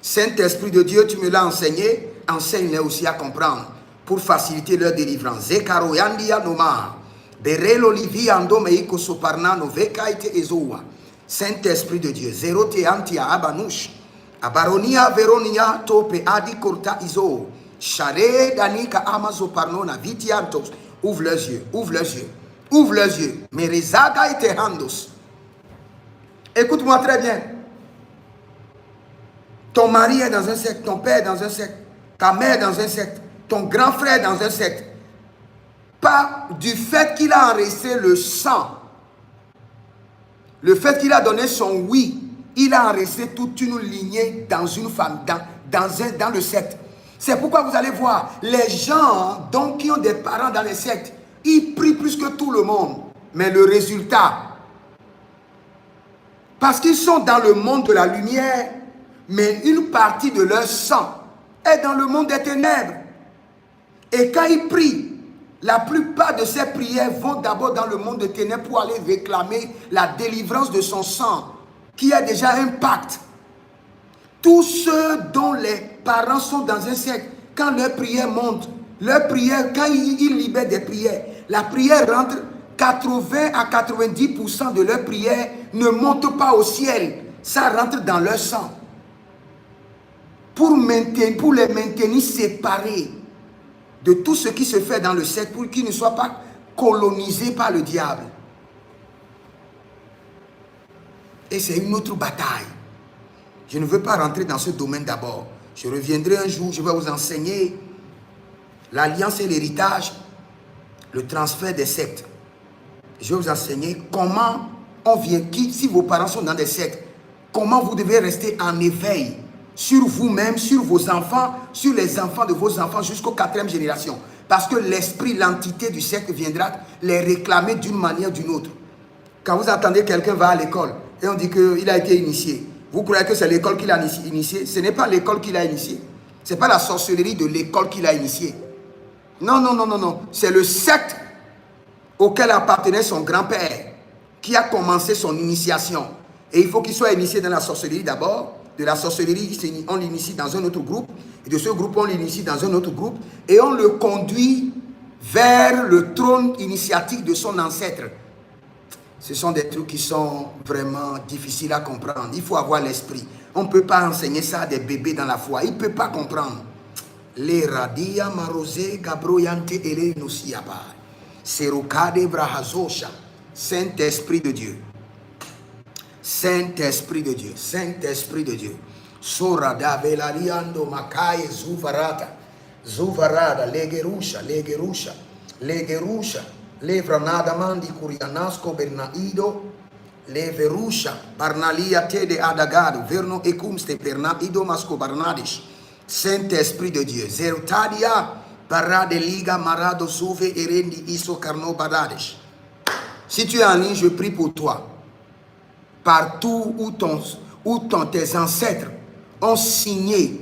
Saint-Esprit de Dieu, tu me l'as enseigné, enseigne-les aussi à comprendre pour faciliter leur délivrance. Zekaro Yandia Noma, Berelo Livi Ando Meiko Soparna Novekaite Ezoa. Saint-Esprit de Dieu, Zerote Antia Abanouche. Abaronia Veronia Tope Adi Korta Izo Share Danika Amazo Parnona Vitiantos. Ouvre les yeux, ouvre les yeux, ouvre les yeux. Merezaga et Tehandos. Écoute-moi très bien. Ton mari est dans un secte, ton père est dans un secte, ta mère est dans un secte, ton grand frère est dans un secte. Pas du fait qu'il a enregistré le sang, le fait qu'il a donné son oui. Il a enregistré toute une lignée dans une femme, dans le secte. C'est pourquoi vous allez voir, les gens donc, qui ont des parents dans les sectes, ils prient plus que tout le monde. Mais le résultat, parce qu'ils sont dans le monde de la lumière, mais une partie de leur sang est dans le monde des ténèbres. Et quand ils prient, la plupart de ces prières vont d'abord dans le monde des ténèbres pour aller réclamer la délivrance de son sang, qui a déjà un pacte. Tous ceux dont les parents sont dans un secte, quand leur prière monte, leur prière, quand ils libèrent des prières, la prière rentre, 80 à 90% de leur prière ne monte pas au ciel. Ça rentre dans leur sang. Pour les maintenir séparés de tout ce qui se fait dans le secte, pour qu'ils ne soient pas colonisés par le diable. Et c'est une autre bataille. Je ne veux pas rentrer dans ce domaine d'abord. Je reviendrai un jour, je vais vous enseigner l'alliance et l'héritage, le transfert des sectes. Je vais vous enseigner comment on vient, si vos parents sont dans des sectes, comment vous devez rester en éveil sur vous-même, sur vos enfants, sur les enfants de vos enfants jusqu'aux 4e génération. Parce que l'esprit, l'entité du secte viendra les réclamer d'une manière ou d'une autre. Quand vous entendez quelqu'un va à l'école et on dit qu'il a été initié, vous croyez que c'est l'école qu'il a initié? Ce n'est pas l'école qu'il a initié. Ce n'est pas la sorcellerie de l'école qu'il a initié. Non, non, non, non, non. C'est le secte auquel appartenait son grand-père qui a commencé son initiation. Et il faut qu'il soit initié dans la sorcellerie d'abord. De la sorcellerie, on l'initie dans un autre groupe. Et de ce groupe, on l'initie dans un autre groupe. Et on le conduit vers le trône initiatique de son ancêtre. Ce sont des trucs qui sont vraiment difficiles à comprendre. Il faut avoir l'esprit. On ne peut pas enseigner ça à des bébés dans la foi. Ils ne peuvent pas comprendre. Les radia marosé gabroyante ele nosiaba. Serokade brahazosha. Saint-Esprit de Dieu. Saint-Esprit de Dieu. Saint-Esprit de Dieu. Sorada velariando makaye zuvarata. Zuvarada legerusha, legerusha, legerusha. Levranada mandi curianasco bernaido. Leverusha barnalia te de adagado. Verno ecumste bernaido masco barnadish. Saint-Esprit de Dieu. Zerotadia parade liga marado souve erendi iso carno baradish. Si tu es en ligne, je prie pour toi. Partout où tes ancêtres ont signé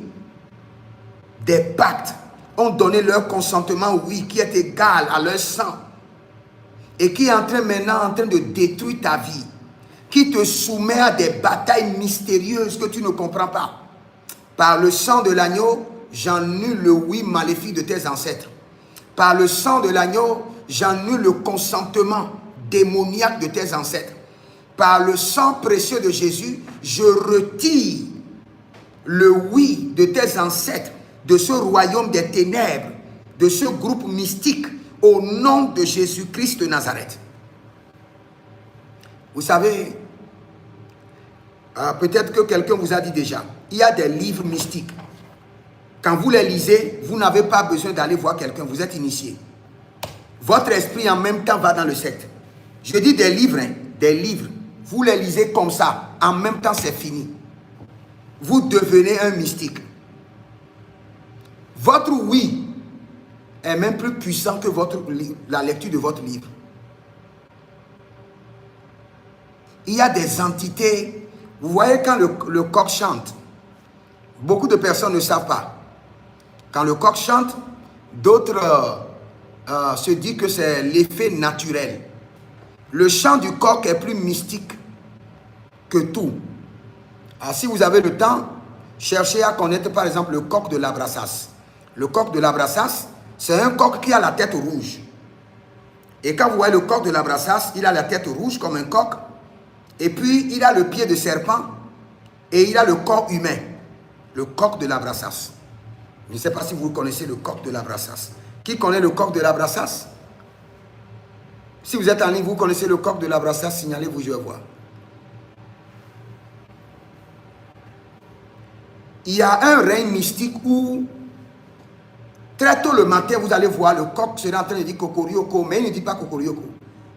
des pactes, ont donné leur consentement, oui, qui est égal à leur sang, et qui est maintenant en train de détruire ta vie, qui te soumet à des batailles mystérieuses que tu ne comprends pas. Par le sang de l'agneau, j'annule le oui maléfique de tes ancêtres. Par le sang de l'agneau, j'annule le consentement démoniaque de tes ancêtres. Par le sang précieux de Jésus, je retire le oui de tes ancêtres, de ce royaume des ténèbres, de ce groupe mystique, au nom de Jésus-Christ de Nazareth. Vous savez, peut-être que quelqu'un vous a dit déjà, il y a des livres mystiques. Quand vous les lisez, vous n'avez pas besoin d'aller voir quelqu'un, vous êtes initié. Votre esprit en même temps va dans le secte. Je dis des livres, hein, des livres. Vous les lisez comme ça, en même temps c'est fini. Vous devenez un mystique. Votre oui est même plus puissant que la lecture de votre livre. Il y a des entités. Vous voyez quand le coq chante, beaucoup de personnes ne savent pas. Quand le coq chante, d'autres se disent que c'est l'effet naturel. Le chant du coq est plus mystique que tout. Alors, si vous avez le temps, cherchez à connaître par exemple le coq de l'Abrassas. Le coq de l'Abrassas, c'est un coq qui a la tête rouge. Et quand vous voyez le coq de l'Abrassas, il a la tête rouge comme un coq. Et puis, il a le pied de serpent et il a le corps humain. Le coq de l'Abrassas. Je ne sais pas si vous connaissez le coq de l'Abrassas. Qui connaît le coq de l'Abrassas? Si vous êtes en ligne, vous connaissez le coq de l'Abrassas, signalez-vous, je vais voir. Il y a un règne mystique où, très tôt le matin, vous allez voir, le coq sera en train de dire Cocorioko, mais il ne dit pas Cocorioko.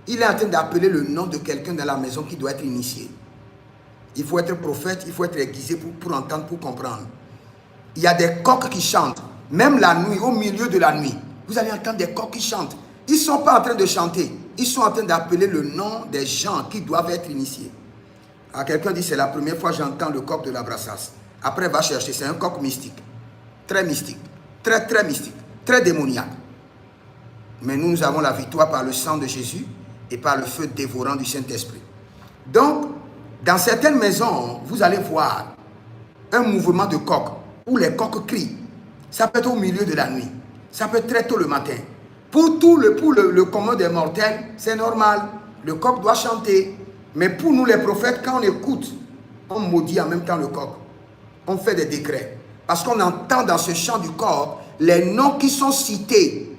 Il est en train d'appeler le nom de quelqu'un dans la maison qui doit être initié. Il faut être prophète, il faut être aiguisé pour entendre, pour comprendre. Il y a des coqs qui chantent, même la nuit, au milieu de la nuit. Vous allez entendre des coqs qui chantent. Ils ne sont pas en train de chanter, ils sont en train d'appeler le nom des gens qui doivent être initiés. Alors quelqu'un dit, c'est la première fois que j'entends le coq de l'Abrassas. Après, va chercher, c'est un coq mystique. Très mystique, très mystique, très démoniaque. Mais nous avons la victoire par le sang de Jésus et par le feu dévorant du Saint-Esprit. Donc, dans certaines maisons, vous allez voir un mouvement de coq où les coqs crient. Ça peut être au milieu de la nuit, ça peut être très tôt le matin. Pour le commun des mortels, c'est normal. Le coq doit chanter. Mais pour nous les prophètes, quand on écoute, on maudit en même temps le coq. On fait des décrets. Parce qu'on entend dans ce chant du coq les noms qui sont cités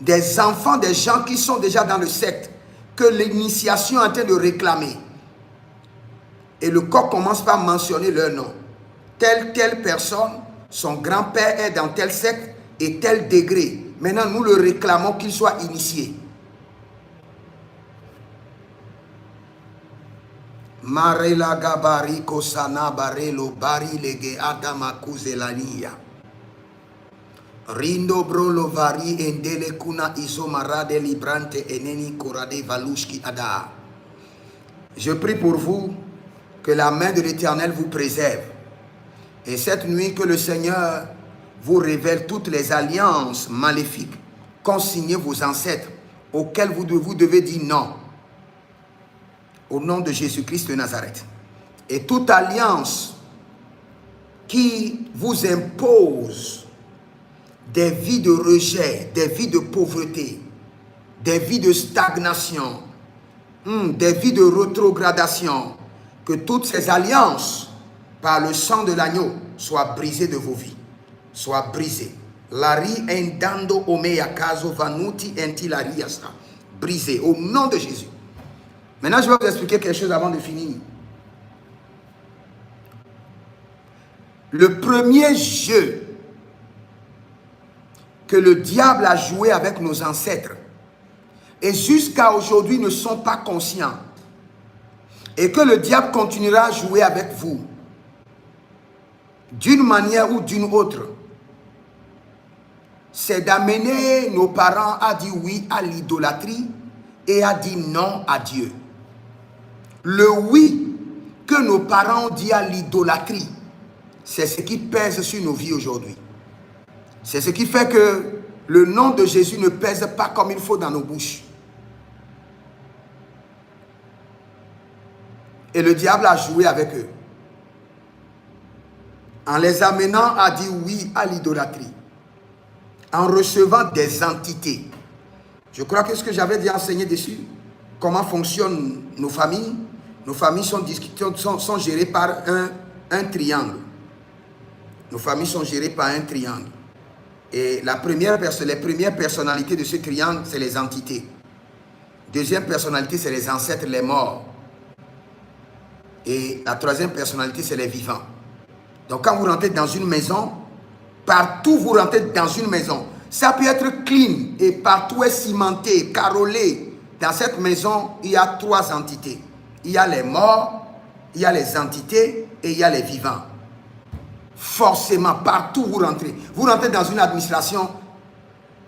des enfants, des gens qui sont déjà dans le secte, que l'initiation est en train de réclamer. Et le coq commence par mentionner leur nom. Telle personne, son grand-père est dans tel secte et tel degré. Maintenant, nous le réclamons qu'il soit initié. Marela gabari kosana barelo bari lege adama kuzelania. Rindo brolo vari endele kuna isomarade librante eneni korade valushki ada. Je prie pour vous que la main de l'Éternel vous préserve. Et cette nuit que le Seigneur vous révèle toutes les alliances maléfiques qu'ont signées vos ancêtres, auxquelles vous devez dire non. Au nom de Jésus-Christ de Nazareth. Et toute alliance qui vous impose des vies de rejet, des vies de pauvreté, des vies de stagnation, des vies de rétrogradation, que toutes ces alliances, par le sang de l'agneau, soient brisées de vos vies. Soient brisées. Lari endando omeya kazo vanuti entilariasta. Brisées au nom de Jésus. Maintenant, je vais vous expliquer quelque chose avant de finir. Le premier jeu que le diable a joué avec nos ancêtres et jusqu'à aujourd'hui ne sont pas conscients et que le diable continuera à jouer avec vous d'une manière ou d'une autre, c'est d'amener nos parents à dire oui à l'idolâtrie et à dire non à Dieu. Le oui que nos parents ont dit à l'idolâtrie, c'est ce qui pèse sur nos vies aujourd'hui. C'est ce qui fait que le nom de Jésus ne pèse pas comme il faut dans nos bouches. Et le diable a joué avec eux, en les amenant à dire oui à l'idolâtrie, en recevant des entités, Je crois que ce que j'avais déjà enseigné dessus, comment fonctionnent nos familles. Nos familles sont gérées par un triangle. Nos familles sont gérées par un triangle. Et les premières personnalités de ce triangle, c'est les entités. Deuxième personnalité, c'est les ancêtres, les morts. Et la troisième personnalité, c'est les vivants. Donc quand vous rentrez dans une maison, partout vous rentrez dans une maison, ça peut être clean et partout est cimenté, carrelé. Dans cette maison, il y a trois entités. Il y a les morts, il y a les entités et il y a les vivants. Forcément, partout vous rentrez. Vous rentrez dans une administration,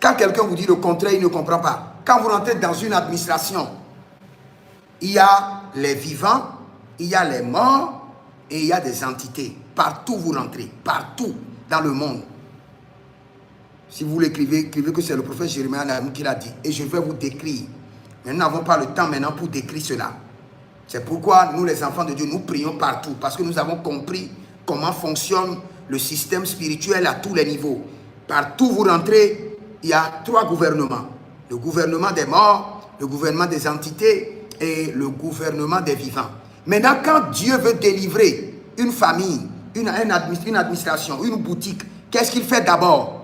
quand quelqu'un vous dit le contraire, il ne comprend pas. Quand vous rentrez dans une administration, il y a les vivants, il y a les morts et il y a des entités. Partout vous rentrez, partout dans le monde. Si vous l'écrivez, écrivez que c'est le prophète Jérémie qui l'a dit. Et je vais vous décrire. Mais nous n'avons pas le temps maintenant pour décrire cela. C'est pourquoi nous, les enfants de Dieu, nous prions partout. Parce que nous avons compris comment fonctionne le système spirituel à tous les niveaux. Partout vous rentrez, il y a trois gouvernements. Le gouvernement des morts, le gouvernement des entités et le gouvernement des vivants. Maintenant, quand Dieu veut délivrer une famille, une administration, une boutique, qu'est-ce qu'il fait d'abord?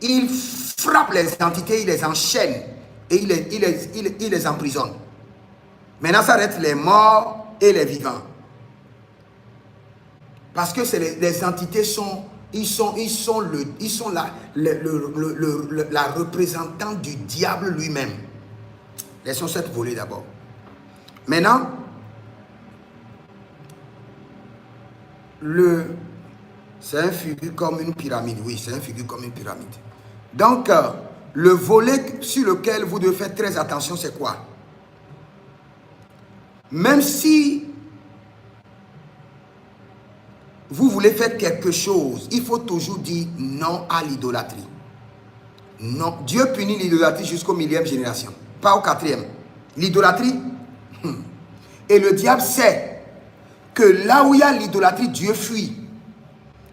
Il frappe les entités, il les enchaîne et il les emprisonne. Maintenant, ça reste les morts et les vivants. Parce que les entités sont la représentante du diable lui-même. Laissons cette volée d'abord. Maintenant, c'est un figure comme une pyramide. Oui, c'est un figure comme une pyramide. Donc, le volet sur lequel vous devez faire très attention, c'est quoi? Même si vous voulez faire quelque chose, il faut toujours dire non à l'idolâtrie. Non, Dieu punit l'idolâtrie jusqu'au 1000e génération, pas au 4e. L'idolâtrie, et le diable sait que là où il y a l'idolâtrie, Dieu fuit.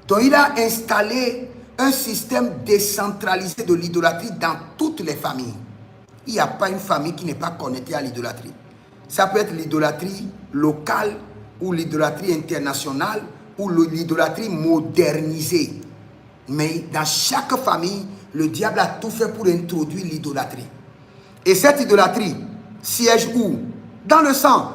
Donc il a installé un système décentralisé de l'idolâtrie dans toutes les familles. Il n'y a pas une famille qui n'est pas connectée à l'idolâtrie. Ça peut être l'idolâtrie locale ou l'idolâtrie internationale ou l'idolâtrie modernisée. Mais dans chaque famille, le diable a tout fait pour introduire l'idolâtrie. Et cette idolâtrie siège où? Dans le sang.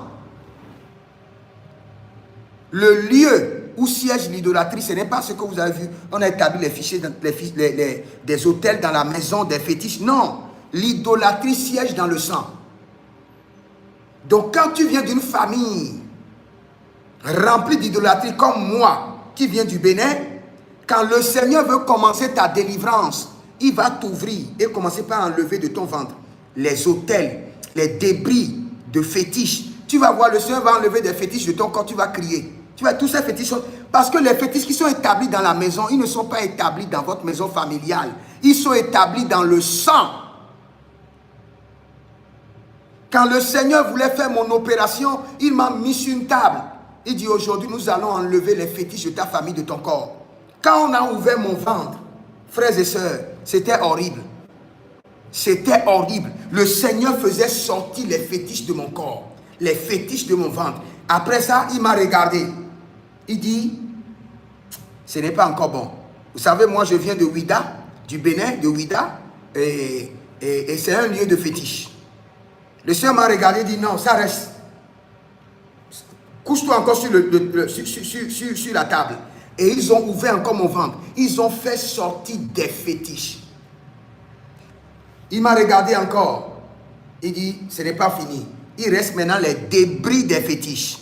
Le lieu où siège l'idolâtrie, ce n'est pas ce que vous avez vu. On a établi les fichiers, des hôtels dans la maison, des fétiches. Non, l'idolâtrie siège dans le sang. Donc quand tu viens d'une famille remplie d'idolâtrie comme moi, qui viens du Bénin, quand le Seigneur veut commencer ta délivrance, il va t'ouvrir et commencer par enlever de ton ventre les autels, les débris de fétiches. Tu vas voir, le Seigneur va enlever des fétiches de ton corps, tu vas crier. Tu vois, tous ces fétiches sont... Parce que les fétiches qui sont établis dans la maison, ils ne sont pas établis dans votre maison familiale. Ils sont établis dans le sang. Quand le Seigneur voulait faire mon opération, il m'a mis sur une table. Il dit, aujourd'hui, nous allons enlever les fétiches de ta famille, de ton corps. Quand on a ouvert mon ventre, frères et sœurs, c'était horrible. C'était horrible. Le Seigneur faisait sortir les fétiches de mon corps, les fétiches de mon ventre. Après ça, il m'a regardé. Il dit, ce n'est pas encore bon. Vous savez, moi, je viens de Ouida, du Bénin, de Ouida, et c'est un lieu de fétiche. Le Seigneur m'a regardé et dit, non, ça reste. Couche-toi encore sur la table. Et ils ont ouvert encore mon ventre. Ils ont fait sortir des fétiches. Il m'a regardé encore. Il dit, ce n'est pas fini. Il reste maintenant les débris des fétiches.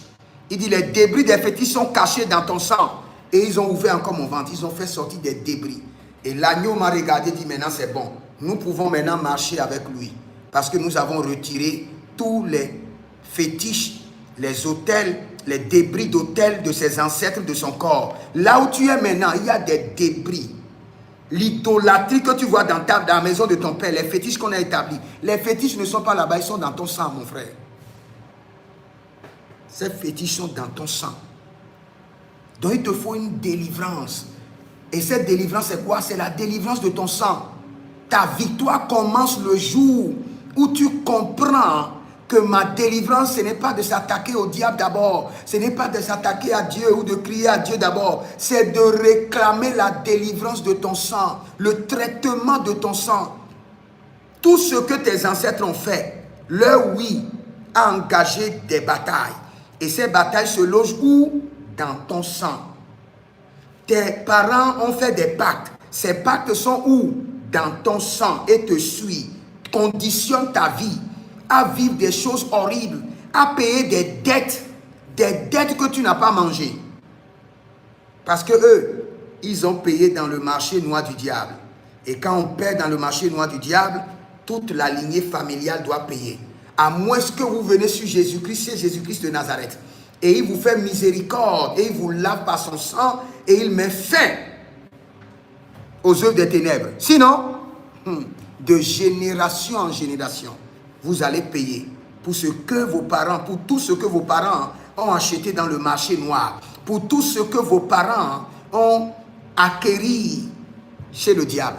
Il dit, les débris des fétiches sont cachés dans ton sang. Et ils ont ouvert encore mon ventre. Ils ont fait sortir des débris. Et l'agneau m'a regardé et dit, maintenant c'est bon. Nous pouvons maintenant marcher avec lui. Parce que nous avons retiré tous les fétiches, les autels, les débris d'autels de ses ancêtres, de son corps. Là où tu es maintenant, il y a des débris. L'idolâtrie que tu vois dans la maison de ton père, les fétiches qu'on a établis, les fétiches ne sont pas là-bas, ils sont dans ton sang, mon frère. Ces fétiches sont dans ton sang. Donc il te faut une délivrance. Et cette délivrance, c'est quoi? C'est la délivrance de ton sang. ta victoire commence le jour où tu comprends que ma délivrance, ce n'est pas de s'attaquer au diable d'abord, ce n'est pas de s'attaquer à Dieu ou de crier à Dieu d'abord, c'est de réclamer la délivrance de ton sang, le traitement de ton sang. Tout ce que tes ancêtres ont fait, leur oui a engagé des batailles. Et ces batailles se logent où? Dans ton sang. Tes parents ont fait des pactes. Ces pactes sont où? Dans ton sang et te suivent, conditionnent ta vie à vivre des choses horribles, à payer des dettes que tu n'as pas mangées. Parce que eux, ils ont payé dans le marché noir du diable. Et quand on paie dans le marché noir du diable, toute la lignée familiale doit payer. À moins que vous venez sur Jésus-Christ, c'est Jésus-Christ de Nazareth. Et il vous fait miséricorde, et il vous lave par son sang, et il met fin aux œuvres des ténèbres. Sinon, de génération en génération, vous allez payer pour ce que vos parents, pour tout ce que vos parents ont acheté dans le marché noir, pour tout ce que vos parents ont acquéri chez le diable.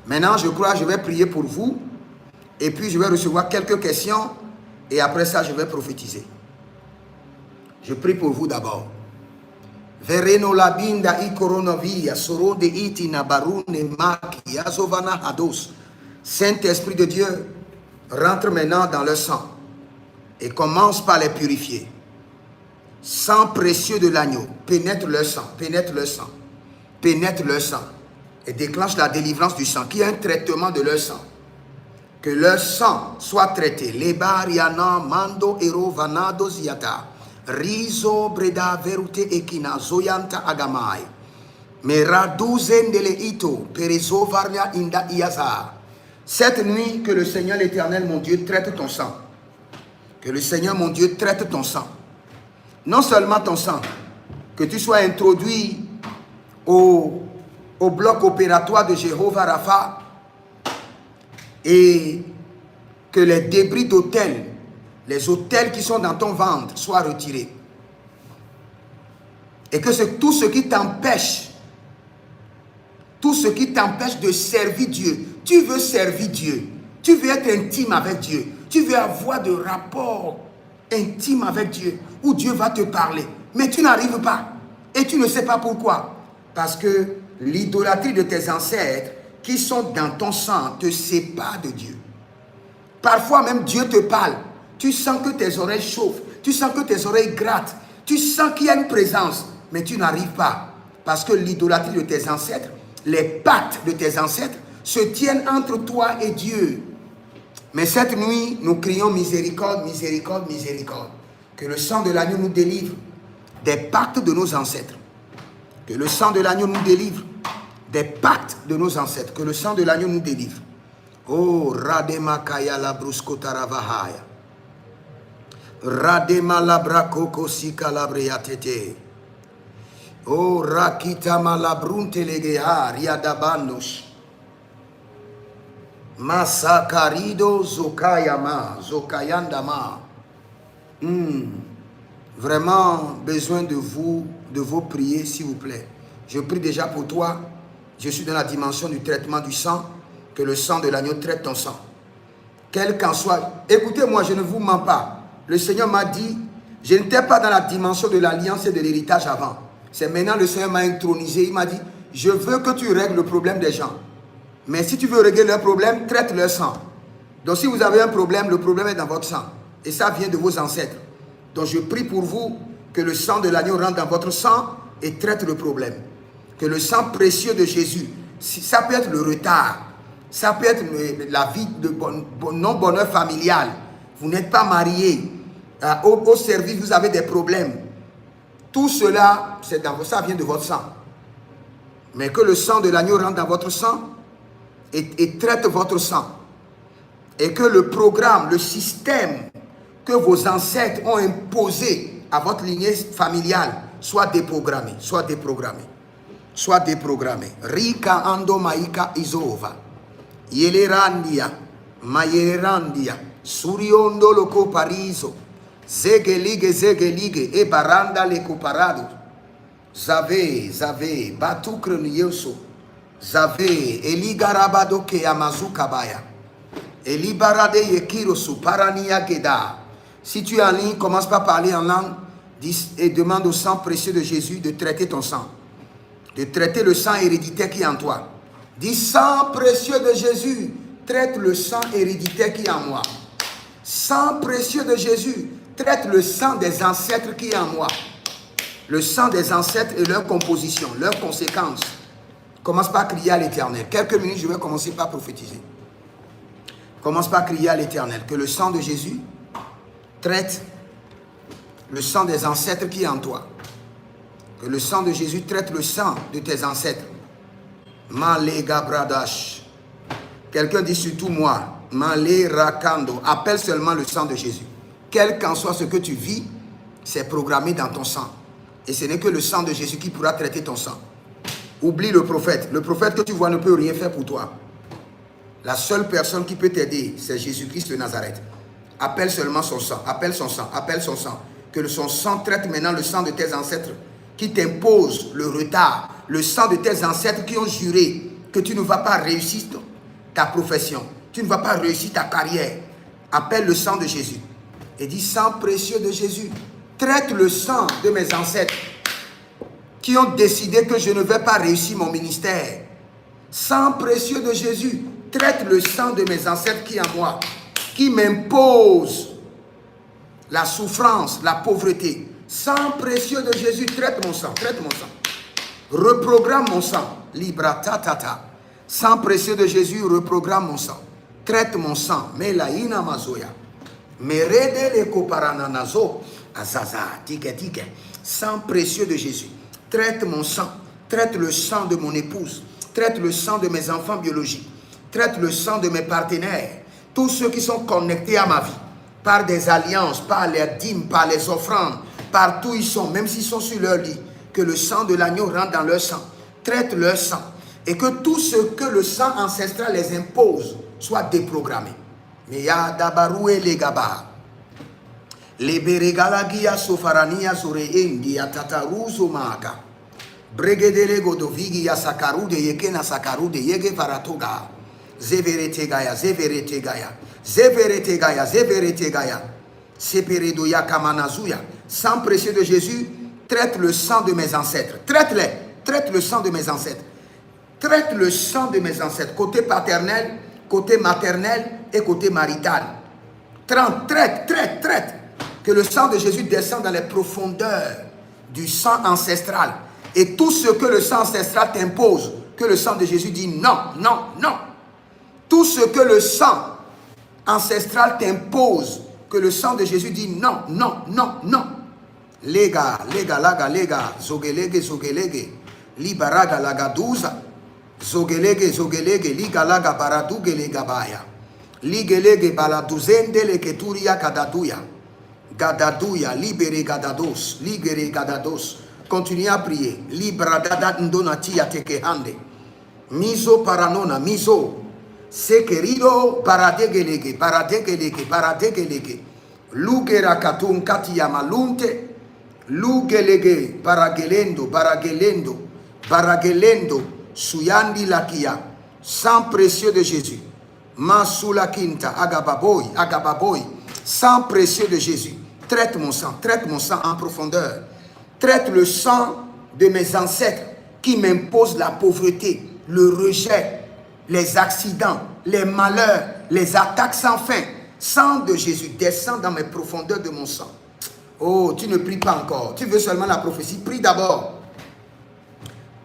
Maintenant, je crois que je vais prier pour vous, et puis je vais recevoir quelques questions, et après ça, je vais prophétiser. Je prie pour vous d'abord. Vereno labinda I coronovia, soro de itina barune maki, azovana hados. Saint-Esprit de Dieu, rentre maintenant dans le sang et commence par les purifier. Sang précieux de l'agneau, pénètre le sang, pénètre le sang, pénètre le sang et déclenche la délivrance du sang, qui est un traitement de leur sang. Que leur sang soit traité. Leba riana mando ero vanado ziata. Rizo breda verute ekina zoyanta agamai. Meraduzendele ito perezo varnia inda iaza. Cette nuit, que le Seigneur l'Éternel, mon Dieu, traite ton sang. Que le Seigneur, mon Dieu, traite ton sang. Non seulement ton sang, que tu sois introduit au bloc opératoire de Jéhovah Rapha et que les débris d'autel, les autels qui sont dans ton ventre soient retirés. Et que tout ce qui t'empêche, de servir Dieu, tu veux servir Dieu, tu veux être intime avec Dieu, tu veux avoir de rapports intimes avec Dieu, où Dieu va te parler, mais tu n'arrives pas, et tu ne sais pas pourquoi, parce que l'idolâtrie de tes ancêtres, qui sont dans ton sang, te sépare de Dieu. Parfois même Dieu te parle, tu sens que tes oreilles chauffent, tu sens que tes oreilles grattent, tu sens qu'il y a une présence, mais tu n'arrives pas, parce que l'idolâtrie de tes ancêtres, les pactes de tes ancêtres se tiennent entre toi et Dieu. Mais cette nuit, nous crions miséricorde, miséricorde, miséricorde. Que le sang de l'agneau nous délivre des pactes de nos ancêtres. Que le sang de l'agneau nous délivre des pactes de nos ancêtres. Que le sang de l'agneau nous délivre. Oh, Radema Kaya la Bruskotaravahaya. Radema la Brakoko Sika la Breatete. Oh, Rakita Malabrunte Legea, Riadabandos. Masakarido Zokayama, Zokayandama. Vraiment besoin de vous, de vos prières, s'il vous plaît. Je prie déjà pour toi. Je suis dans la dimension du traitement du sang. Que le sang de l'agneau traite ton sang. Quel qu'en soit. Écoutez-moi, je ne vous mens pas. Le Seigneur m'a dit, je n'étais pas dans la dimension de l'alliance et de l'héritage avant. C'est maintenant le Seigneur m'a intronisé. Il m'a dit, je veux que tu règles le problème des gens. Mais si tu veux régler leur problème, traite leur sang. Donc si vous avez un problème, le problème est dans votre sang. Et ça vient de vos ancêtres. Donc je prie pour vous que le sang de l'agneau rentre dans votre sang et traite le problème. Que le sang précieux de Jésus, ça peut être le retard, ça peut être la vie de non-bonheur familial. Vous n'êtes pas marié, au service vous avez des problèmes. Tout cela, ça vient de votre sang. Mais que le sang de l'agneau rentre dans votre sang et traite votre sang. Et que le programme, le système que vos ancêtres ont imposé à votre lignée familiale soit déprogrammé, soit déprogrammé, soit déprogrammé. Rika ando maika izova. Yelerandia, mayerandia, suriondo loco parizo, zegelige, e baranda le coparado. Zave, batukre nyeso. Zave, Eli Garabado Keyamazu Kabaya. Eli Barade Yekirosu, Parania Geda. Si tu es en ligne, commence par parler en langue et demande au sang précieux de Jésus de traiter ton sang. De traiter le sang héréditaire qui est en toi. Dis, sang précieux de Jésus, traite le sang héréditaire qui est en moi. Sang précieux de Jésus, traite le sang des ancêtres qui est en moi. Le sang des ancêtres et leur composition, leurs conséquences. Commence par crier à l'Éternel. Quelques minutes, je vais commencer par prophétiser. Commence par crier à l'Éternel que le sang de Jésus traite le sang des ancêtres qui est en toi. Que le sang de Jésus traite le sang de tes ancêtres. Malé Gabradash. Quelqu'un dit surtout moi. Malé Rakando. Appelle seulement le sang de Jésus. Quel qu'en soit ce que tu vis, c'est programmé dans ton sang. Et ce n'est que le sang de Jésus qui pourra traiter ton sang. Oublie le prophète. Le prophète que tu vois ne peut rien faire pour toi. La seule personne qui peut t'aider, c'est Jésus-Christ de Nazareth. Appelle seulement son sang. Appelle son sang. Appelle son sang. Que son sang traite maintenant le sang de tes ancêtres qui t'impose le retard. Le sang de tes ancêtres qui ont juré que tu ne vas pas réussir ta profession. Tu ne vas pas réussir ta carrière. Appelle le sang de Jésus. Et dis, sang précieux de Jésus, traite le sang de mes ancêtres qui ont décidé que je ne vais pas réussir mon ministère. Sang précieux de Jésus, traite le sang de mes ancêtres qui est en moi, qui m'impose la souffrance, la pauvreté. Sang précieux de Jésus, traite mon sang, traite mon sang. Reprogramme mon sang. Libra tatata. Sang précieux de Jésus, reprogramme mon sang. Traite mon sang. Melaïna mazoya. Merede le koparananazo. Azaza, tike tike. Sang précieux de Jésus. Traite mon sang. Traite le sang de mon épouse. Traite le sang de mes enfants biologiques. Traite le sang de mes partenaires. Tous ceux qui sont connectés à ma vie. Par des alliances, par les dîmes, par les offrandes. Partout ils sont, même s'ils sont sur leur lit. Que le sang de l'agneau rentre dans leur sang. Traite leur sang. Et que tout ce que le sang ancestral les impose soit déprogrammé. Meya dabaroué les gaba. Les beregalagia sofarania zoreendi atataruzo maka. Bregedele godovigi ya sakaru de yekena sakaru de yege varatoga. Zeverete gaya, zeverete gaya. Zeverete gaya, zeverete gaya. Seperedoya kamanazuya. Sang précieux de Jésus, traite le sang de mes ancêtres. Traite-les. Traite le sang de mes ancêtres. Traite le sang de mes ancêtres. Côté paternel, côté maternel et côté marital. Traite. Que le sang de Jésus descende dans les profondeurs du sang ancestral. Et tout ce que le sang ancestral t'impose, que le sang de Jésus dit non, non, non. Tout ce que le sang ancestral t'impose, que le sang de Jésus dit non, non, non, non. Lega, zogelege, libaraga lagaduza, zogelege, liga laga baraduge legabaya, ligelege baladuzende leketuria gadaduya, libere gadados, ligere gadados. Continue à prier. Libradada ndonatia tekehande, miso paranona, miso. Se querido paradegelege, lugera katun katia malunte, lugelege, baragelendo, suyandi lakia, sang précieux de Jésus, masula quinta, agababoy, sang précieux de Jésus, traite mon sang en profondeur, traite le sang de mes ancêtres qui m'imposent la pauvreté, le rejet, les accidents, les malheurs, les attaques sans fin. Sang de Jésus, descend dans mes profondeurs de mon sang. Oh, tu ne pries pas encore. Tu veux seulement la prophétie. Prie d'abord.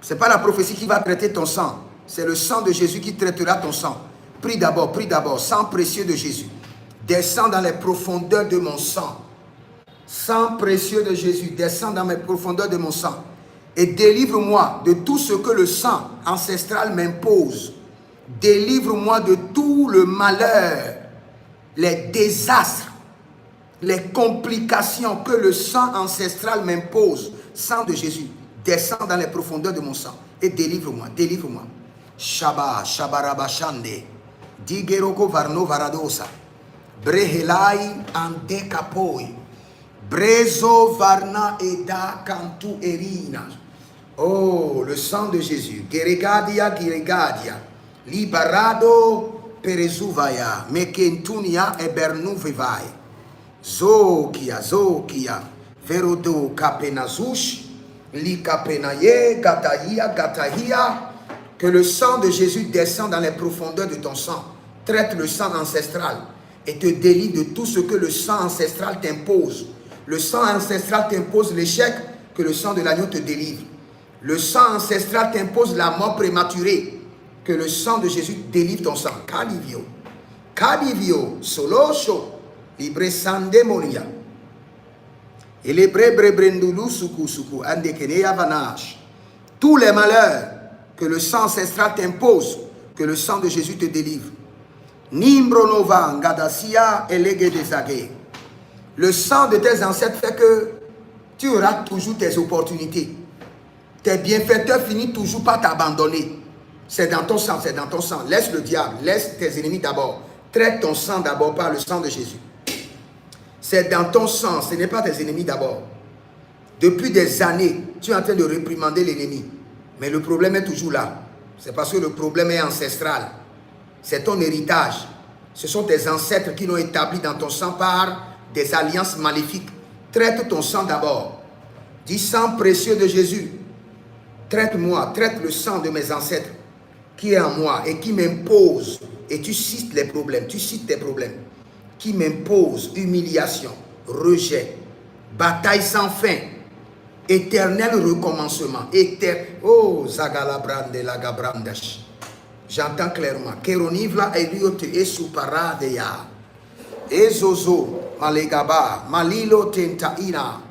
Ce n'est pas la prophétie qui va traiter ton sang. C'est le sang de Jésus qui traitera ton sang. Prie d'abord. Sang précieux de Jésus. Descend dans les profondeurs de mon sang. Sang précieux de Jésus, descend dans mes profondeurs de mon sang. Et délivre-moi de tout ce que le sang ancestral m'impose. Délivre-moi de tout le malheur, les désastres, les complications que le sang ancestral m'impose. Sang de Jésus, descend dans les profondeurs de mon sang et délivre-moi. Shabarabashande, Digeroko Varno Varadosa, Brehelai Andekapoi, Brezo Varna Eda Kantu Erina. Oh, Oh, le sang de Jésus. Geregadia, Geregadia. Liberado perezuvaya. Mekentunia ebernuvevai. Zokia, Zokia. Verodo kapenazush. Li kapenaye, gatahia, gatahia. Que le sang de Jésus descende dans les profondeurs de ton sang. Traite le sang ancestral et te délie de tout ce que le sang ancestral t'impose. Le sang ancestral t'impose l'échec, que le sang de l'agneau te délivre. Le sang ancestral t'impose la mort prématurée, que le sang de Jésus délivre ton sang. Calivio, Calivio, Solosho, Libre Sandemonia. Et les Brebrebrendulu Suku Suku, Andekenea Vanash. Tous les malheurs que le sang ancestral t'impose, que le sang de Jésus te délivre. Nimbronova, Ngadasia, Elege Desage. Le sang de tes ancêtres fait que tu auras toujours tes opportunités. Tes bienfaiteurs finissent toujours par t'abandonner. C'est dans ton sang, c'est dans ton sang. Laisse le diable, laisse tes ennemis d'abord. Traite ton sang d'abord par le sang de Jésus. C'est dans ton sang, ce n'est pas tes ennemis d'abord. Depuis des années, tu es en train de réprimander l'ennemi. Mais le problème est toujours là. C'est parce que le problème est ancestral. C'est ton héritage. Ce sont tes ancêtres qui l'ont établi dans ton sang par des alliances maléfiques. Traite ton sang d'abord. Dis sang précieux de Jésus. Traite-moi, traite le sang de mes ancêtres qui est en moi et qui m'impose. Et tu cites les problèmes, tu cites tes problèmes. Qui m'impose humiliation, rejet, bataille sans fin, éternel recommencement. Oh, Zagalabrande Lagabrandash. J'entends clairement. Keronivla eliote esuparadeya. Ezozo malegaba malilo tentaina.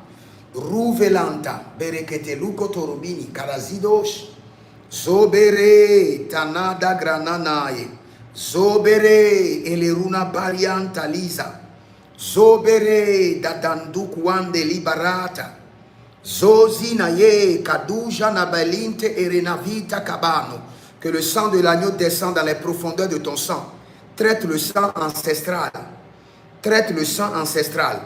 Ruvelanta berekete luko torubini karazidosh. Zobere tanada grananaye. Zobere eleruna barianta lisa. Zobere dadandukwande liberata. Zozina ye kaduja nabelinte erenavita kabano. Que le sang de l'agneau descende dans les profondeurs de ton sang. Traite le sang ancestral. Traite le sang ancestral.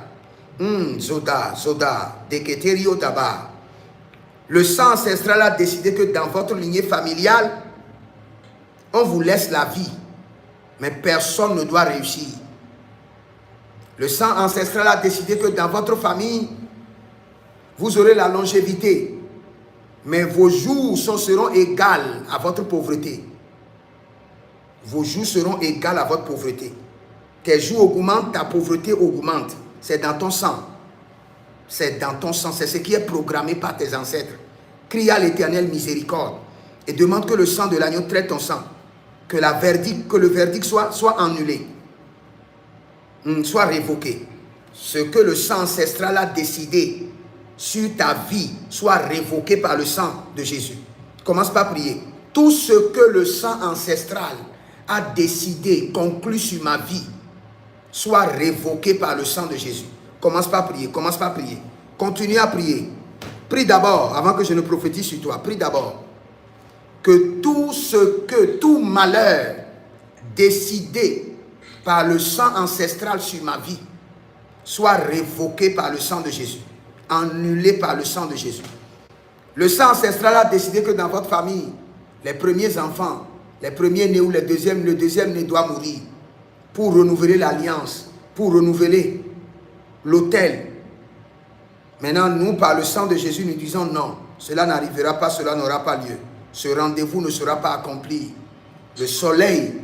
Zoda, Zoda, Deketerio Daba. Le sang ancestral a décidé que dans votre lignée familiale, on vous laisse la vie. Mais personne ne doit réussir. Le sang ancestral a décidé que dans votre famille, vous aurez la longévité. Mais vos jours seront égaux à votre pauvreté. Vos jours seront égaux à votre pauvreté. Tes jours augmentent, ta pauvreté augmente. C'est dans ton sang. C'est dans ton sang. C'est ce qui est programmé par tes ancêtres. Crie à l'Éternel miséricorde et demande que le sang de l'agneau traite ton sang. Que le verdict soit annulé. Soit révoqué. Ce que le sang ancestral a décidé sur ta vie soit révoqué par le sang de Jésus. Commence par prier. Tout ce que le sang ancestral a décidé, conclu sur ma vie, soit révoqué par le sang de Jésus. Commence par prier, commence par prier. Continue à prier. Prie d'abord, avant que je ne prophétise sur toi, prie d'abord que tout malheur décidé par le sang ancestral sur ma vie soit révoqué par le sang de Jésus. Annulé par le sang de Jésus. Le sang ancestral a décidé que dans votre famille, les premiers enfants, les premiers nés ou le deuxième né doit mourir pour renouveler l'alliance, pour renouveler l'autel. Maintenant, nous, par le sang de Jésus, nous disons non, cela n'arrivera pas, cela n'aura pas lieu. Ce rendez-vous ne sera pas accompli. Le soleil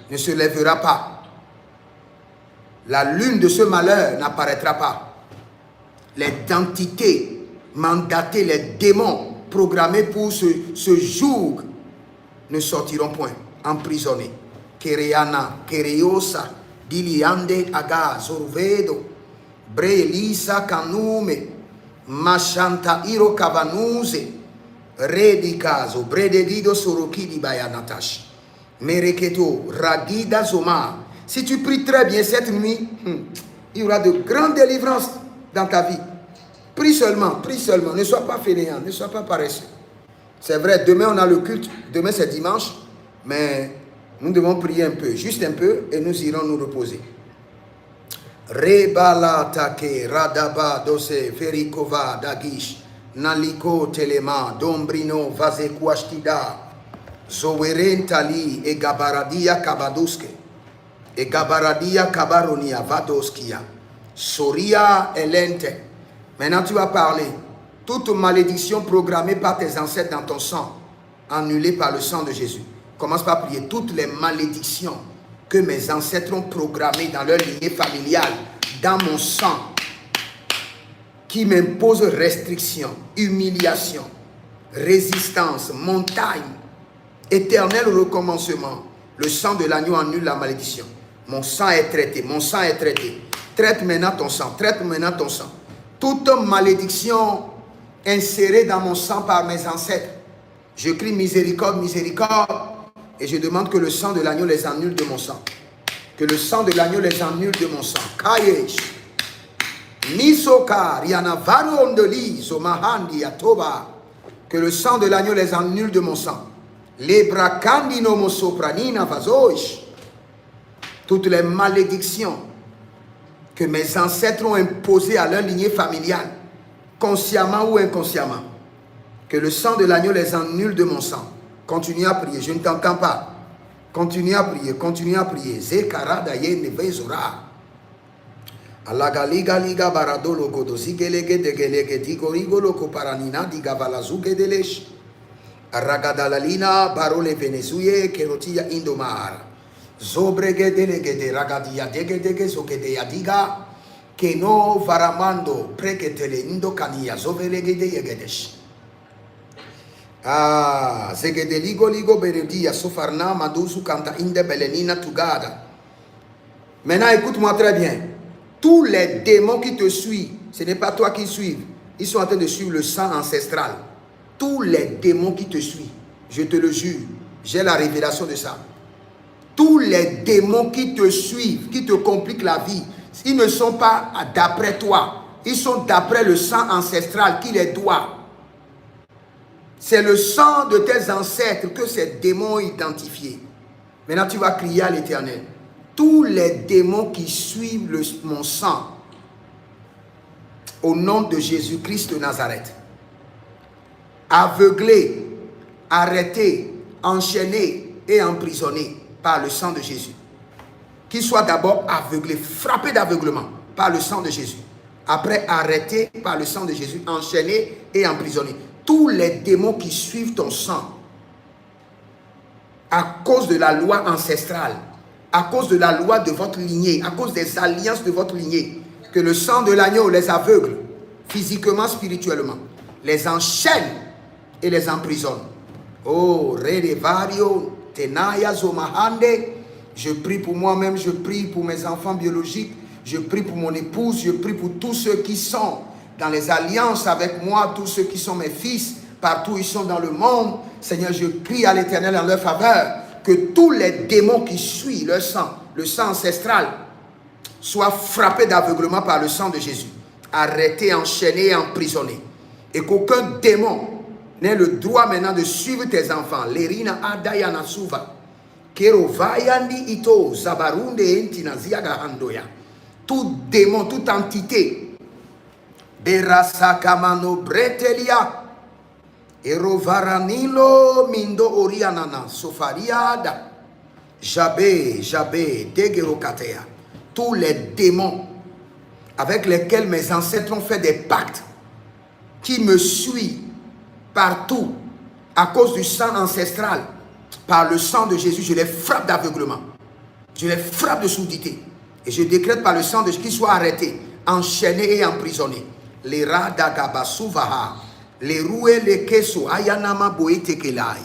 ne se lèvera pas. La lune de ce malheur n'apparaîtra pas. Les entités mandatées, les démons programmés pour ce jour ne sortiront point, emprisonnés. Kereana, Kereosa, Diliande, Aga, Zorvedo, Brelisa, Kanume, Machanta, Iro, Kavanuse, Redicazo, Brededido, Sorokidi, Bayanatash, Mereketo, Radida, Zoma. Si tu pries très bien cette nuit, il y aura de grandes délivrances dans ta vie. Prie seulement, ne sois pas fainéant, ne sois pas paresseux. C'est vrai, demain on a le culte, demain c'est dimanche, mais nous devons prier un peu, juste un peu, et nous irons nous reposer. Rebala take, radaba dose, verikova dagish, Naliko telema, dombrino, vazekuashtida, zowerentali, et gabaradia kabaduske, et gabaradia kabaronia vadoskia, soria elente. Maintenant tu vas parler. Toute malédiction programmée par tes ancêtres dans ton sang, annulée par le sang de Jésus. Commence par prier. Toutes les malédictions que mes ancêtres ont programmées dans leur lignée familiale, dans mon sang, qui m'imposent restriction, humiliation, résistance, montagne, éternel recommencement. Le sang de l'agneau annule la malédiction. Mon sang est traité, mon sang est traité. Traite maintenant ton sang, traite maintenant ton sang. Toute malédiction insérée dans mon sang par mes ancêtres, je crie miséricorde, miséricorde, et je demande que le sang de l'agneau les annule de mon sang. Que le sang de l'agneau les annule de mon sang. Kayesh. Nisoka, Rianavaru Ondoli, Zomahandi, Atoba. Que le sang de l'agneau les annule de mon sang. Lebrakandi no mosopranina vazoish. Toutes les malédictions que mes ancêtres ont imposées à leur lignée familiale, consciemment ou inconsciemment, que le sang de l'agneau les annule de mon sang. Continue à prier, je ne t'entends pas. Continue à prier, continue à prier. Zekara daye nevezora. Alagaliga liga baradolo godosigelege degelege digorigo ko paranina digavalazuge delesh. Aragadalalina barole venezuye kerotia indomar. Zobrege delege de ragadia degedege zogede yadiga. Keno varamando preketele indo kania zovelege de yegedesh. Ah, zegedeligo ligo beredia sofarna madusu kanta inde belenina tugada. Maintenant écoute-moi très bien. Tous les démons qui te suivent, ce n'est pas toi qui suivent. Ils sont en train de suivre le sang ancestral. Tous les démons qui te suivent, je te le jure, j'ai la révélation de ça. Tous les démons qui te suivent, qui te compliquent la vie, ils ne sont pas d'après toi. Ils sont d'après le sang ancestral qui les doit. C'est le sang de tes ancêtres que ces démons ont identifié. Maintenant, tu vas crier à l'Éternel. Tous les démons qui suivent mon sang, au nom de Jésus-Christ de Nazareth, aveuglés, arrêtés, enchaînés et emprisonnés par le sang de Jésus. Qu'ils soient d'abord aveuglés, frappés d'aveuglement par le sang de Jésus. Après, arrêtés par le sang de Jésus, enchaînés et emprisonnés. Tous les démons qui suivent ton sang, à cause de la loi ancestrale, à cause de la loi de votre lignée, à cause des alliances de votre lignée, que le sang de l'agneau les aveugle, physiquement, spirituellement, les enchaîne et les emprisonne. Oh, Redevario, Tenaya, Zomahande, je prie pour moi-même, je prie pour mes enfants biologiques, je prie pour mon épouse, je prie pour tous ceux qui sont dans les alliances avec moi, tous ceux qui sont mes fils, partout où ils sont dans le monde. Seigneur, je crie à l'Éternel en leur faveur, que tous les démons qui suivent leur sang, le sang ancestral, soient frappés d'aveuglement par le sang de Jésus, arrêtés, enchaînés, emprisonnés. Et qu'aucun démon n'ait le droit maintenant de suivre tes enfants. Lerina Adayana Suva, Kerovayandi Ito, Zabarunde Entinaziaga Handoya. Tout démon, toute entité, Berasakamano Bretelia, Erovaranilo Mindo Orianana, Sofariada, Jabé, Degerokatea. Tous les démons avec lesquels mes ancêtres ont fait des pactes, qui me suivent partout à cause du sang ancestral, par le sang de Jésus, je les frappe d'aveuglement, je les frappe de surdité, et je décrète par le sang de Jésus qu'ils soient arrêtés, enchaînés et emprisonnés. Les radagabasuvaha, les roués, les keso, ayanama boetekelai,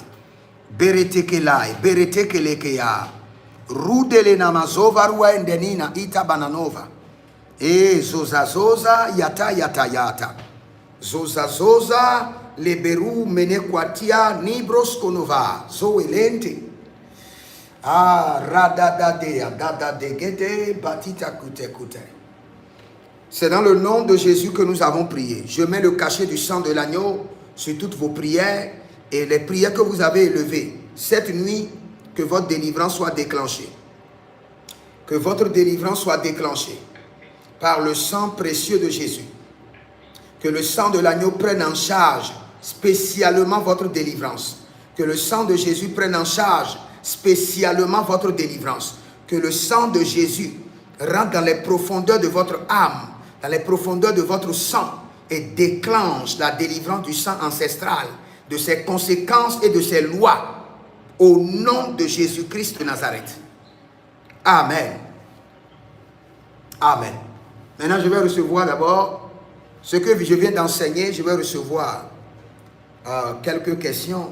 beretekelekeya, rudele namazova rua endenina ita bananova, e zozazoza yata, zozazoza leberu menekwatia nibros konova, zoelente, radadadea, dadadegete, batita kute. C'est dans le nom de Jésus que nous avons prié. Je mets le cachet du sang de l'agneau sur toutes vos prières et les prières que vous avez élevées. Cette nuit, que votre délivrance soit déclenchée. Que votre délivrance soit déclenchée par le sang précieux de Jésus. Que le sang de l'agneau prenne en charge spécialement votre délivrance. Que le sang de Jésus prenne en charge spécialement votre délivrance. Que le sang de Jésus rentre dans les profondeurs de votre âme, dans les profondeurs de votre sang et déclenche la délivrance du sang ancestral, de ses conséquences et de ses lois, au nom de Jésus-Christ de Nazareth. Amen. Amen. Maintenant, je vais recevoir d'abord ce que je viens d'enseigner. Je vais recevoir quelques questions.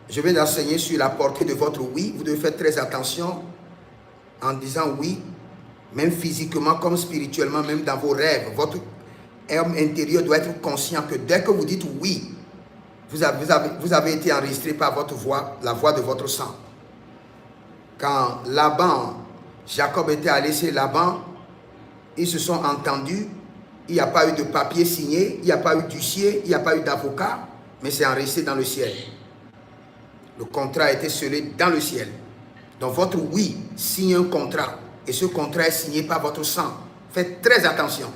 Je viens d'enseigner sur la portée de votre oui. Vous devez faire très attention en disant oui, même physiquement comme spirituellement, même dans vos rêves. Votre homme intérieur doit être conscient que dès que vous dites oui, vous avez été enregistré par votre voix, la voix de votre sang. Quand Laban, Jacob était allé chez Laban, ils se sont entendus, il n'y a pas eu de papier signé, il n'y a pas eu d'huissier, il n'y a pas eu d'avocat, mais c'est enregistré dans le ciel. Le contrat a été scellé dans le ciel. Donc votre oui signe un contrat, et ce contrat est signé par votre sang. Faites très attention.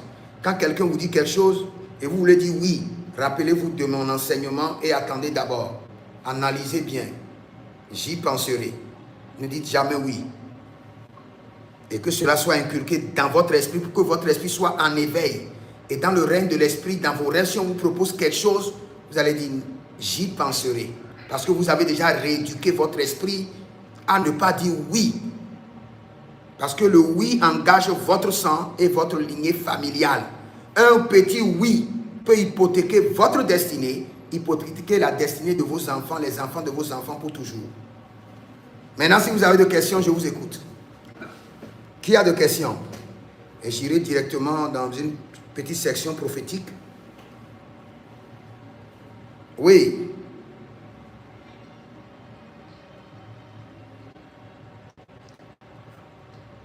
Quand quelqu'un vous dit quelque chose, et vous voulez dire oui, rappelez-vous de mon enseignement et attendez d'abord. Analysez bien. J'y penserai. Ne dites jamais oui. Et que cela soit inculqué dans votre esprit pour que votre esprit soit en éveil. Et dans le règne de l'esprit, dans vos rêves, si on vous propose quelque chose, vous allez dire j'y penserai. Parce que vous avez déjà rééduqué votre esprit à ne pas dire oui. Parce que le oui engage votre sang et votre lignée familiale. Un petit oui peut hypothéquer votre destinée, hypothéquer la destinée de vos enfants, les enfants de vos enfants pour toujours. Maintenant, si vous avez des questions, je vous écoute. Qui a des questions? Et j'irai directement dans une petite section prophétique. Oui.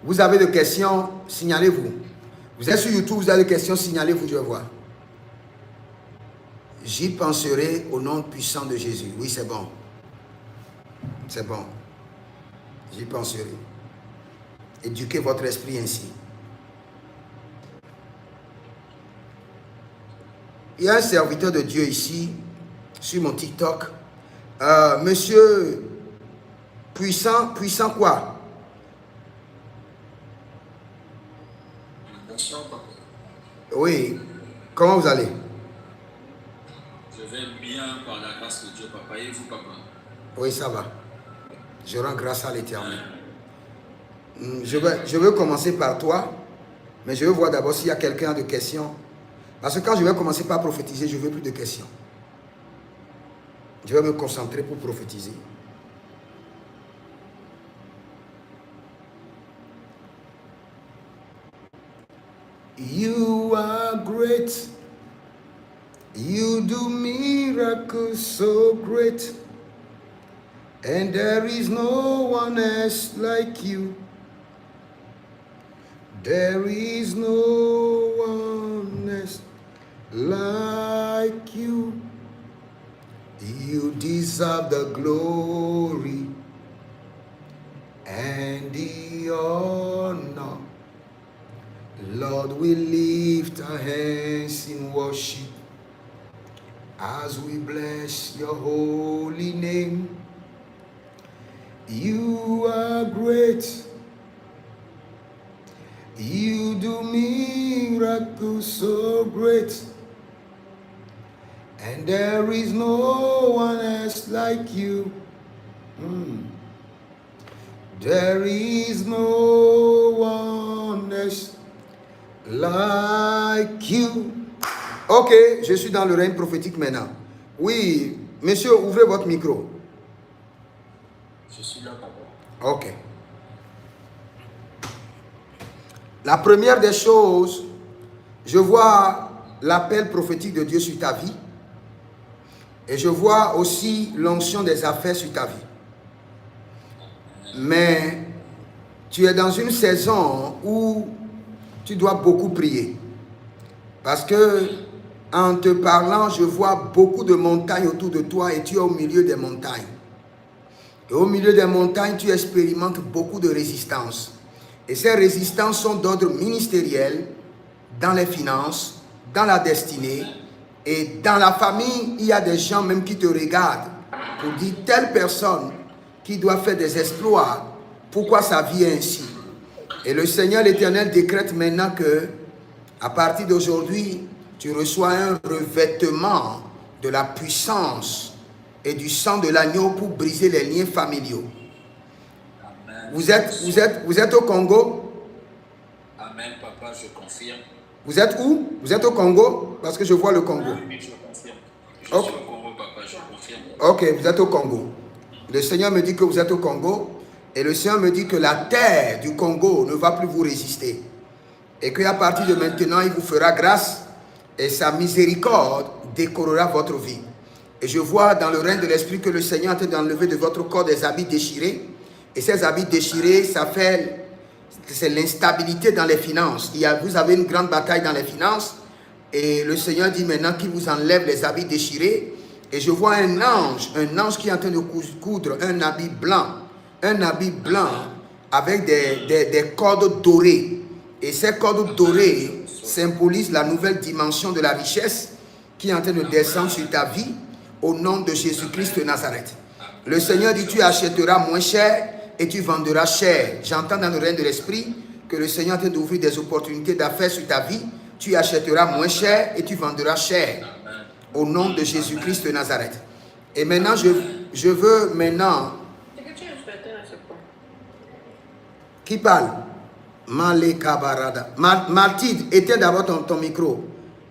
Vous avez des questions, signalez-vous. Vous êtes sur YouTube, vous avez des questions, signalez-vous, je vais voir. J'y penserai au nom puissant de Jésus. Oui, c'est bon. C'est bon. J'y penserai. Éduquez votre esprit ainsi. Il y a un serviteur de Dieu ici, sur mon TikTok. Monsieur puissant quoi? Bonsoir, papa. Oui. Comment vous allez? Je vais bien par la grâce de Dieu, papa. Et vous, papa? Oui, ça va. Je rends grâce à l'Éternel. Je veux commencer par toi, mais je veux voir d'abord s'il y a quelqu'un de questions. Parce que quand je vais commencer par prophétiser, je ne veux plus de questions. Je vais me concentrer pour prophétiser. You are great. You do miracles so great. And there is no one else like you. There is no one else like you. You deserve the glory and the honor. Lord, we lift our hands in worship as we bless your holy name. You are great. You do miracles so great. And there is no one else like you. There is no one else like you. Ok, je suis dans le règne prophétique maintenant. Oui, monsieur, ouvrez votre micro. Je suis là, papa. Ok. La première des choses, je vois l'appel prophétique de Dieu sur ta vie. Et je vois aussi l'onction des affaires sur ta vie. Mais tu es dans une saison où tu dois beaucoup prier. Parce que en te parlant, je vois beaucoup de montagnes autour de toi et tu es au milieu des montagnes. Et au milieu des montagnes, tu expérimentes beaucoup de résistance. Et ces résistances sont d'ordre ministériel, dans les finances, dans la destinée. Et dans la famille, il y a des gens même qui te regardent pour dire telle personne qui doit faire des exploits, pourquoi sa vie est ainsi. Et le Seigneur l'Éternel décrète maintenant que à partir d'aujourd'hui, tu reçois un revêtement de la puissance et du sang de l'agneau pour briser les liens familiaux. Vous êtes au Congo? Amen, papa, je confirme. Vous êtes où? Vous êtes au Congo? Parce que je vois le Congo. Oui, je confirme. Je suis au Congo, papa, je confirme. Ok, vous êtes au Congo. Le Seigneur me dit que vous êtes au Congo. Et le Seigneur me dit que la terre du Congo ne va plus vous résister. Et qu'à partir de maintenant, il vous fera grâce et sa miséricorde décorera votre vie. Et je vois dans le règne de l'Esprit que le Seigneur est en train d'enlever de votre corps des habits déchirés. Et ces habits déchirés, ça fait, c'est l'instabilité dans les finances. Vous avez une grande bataille dans les finances. Et le Seigneur dit maintenant qu'il vous enlève les habits déchirés. Et je vois un ange qui est en train de coudre un habit blanc avec des cordes dorées. Et ces cordes dorées symbolisent la nouvelle dimension de la richesse qui est en train de descendre sur ta vie au nom de Jésus-Christ de Nazareth. Le Seigneur dit, tu achèteras moins cher et tu vendras cher. J'entends dans le règne de l'Esprit que le Seigneur est en train d'ouvrir des opportunités d'affaires sur ta vie. Tu achèteras moins cher et tu vendras cher au nom de Jésus-Christ de Nazareth. Et maintenant, je veux maintenant... Qui parle? Malé Kabarada. Mathilde, éteins d'abord ton micro.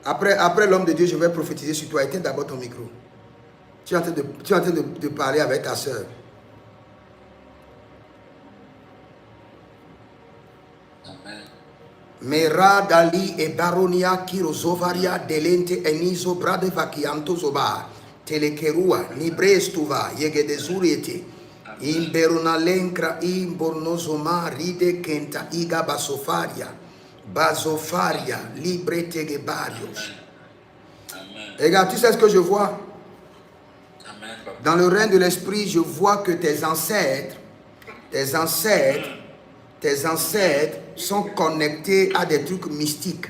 Après l'homme de Dieu, je vais prophétiser sur toi. Éteins d'abord ton micro. Tu es en train de parler avec ta soeur. Mera Dali et Baronia Kirozovaria Delente Enizo Brade Vakianto Zoba Telekerua Nibrestuva Yegedezuriete Imberona Lenkra Imbornozoma Ride Kenta Iga Basofaria Basofaria Libre Tegebarios. Regarde, tu sais ce que je vois? Dans le règne de l'Esprit, je vois que tes ancêtres sont connectés à des trucs mystiques.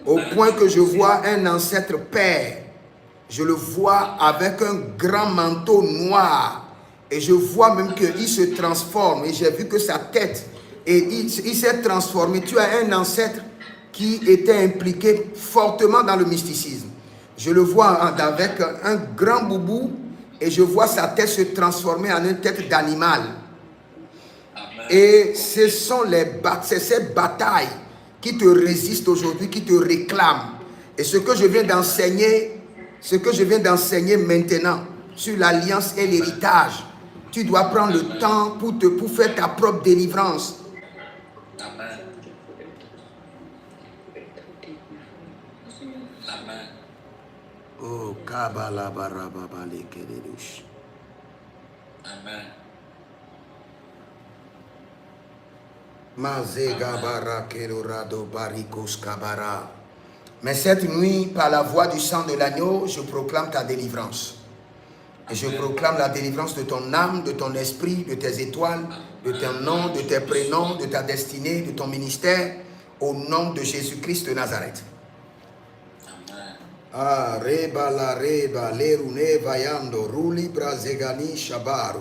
Au point que je vois un ancêtre père. Je le vois avec un grand manteau noir. Et je vois même qu'il se transforme. Et j'ai vu que sa tête, et il s'est transformé. Tu as un ancêtre qui était impliqué fortement dans le mysticisme. Je le vois avec un grand boubou. Et je vois sa tête se transformer en une tête d'animal. Et ce sont ces batailles qui te résistent aujourd'hui, qui te réclament. Et ce que je viens d'enseigner maintenant sur l'alliance et l'héritage, tu dois prendre le temps pour faire ta propre délivrance. Amen. Amen. Oh, Kabbalah Barababale Kededush. Amen. Mais cette nuit, par la voix du sang de l'agneau, je proclame ta délivrance. Et je proclame la délivrance de ton âme, de ton esprit, de tes étoiles, de ton nom, de tes prénoms, de ta destinée, de ton ministère, au nom de Jésus-Christ de Nazareth. Ah, reba la reba, lerune vayando, ruli brazegani shabaru.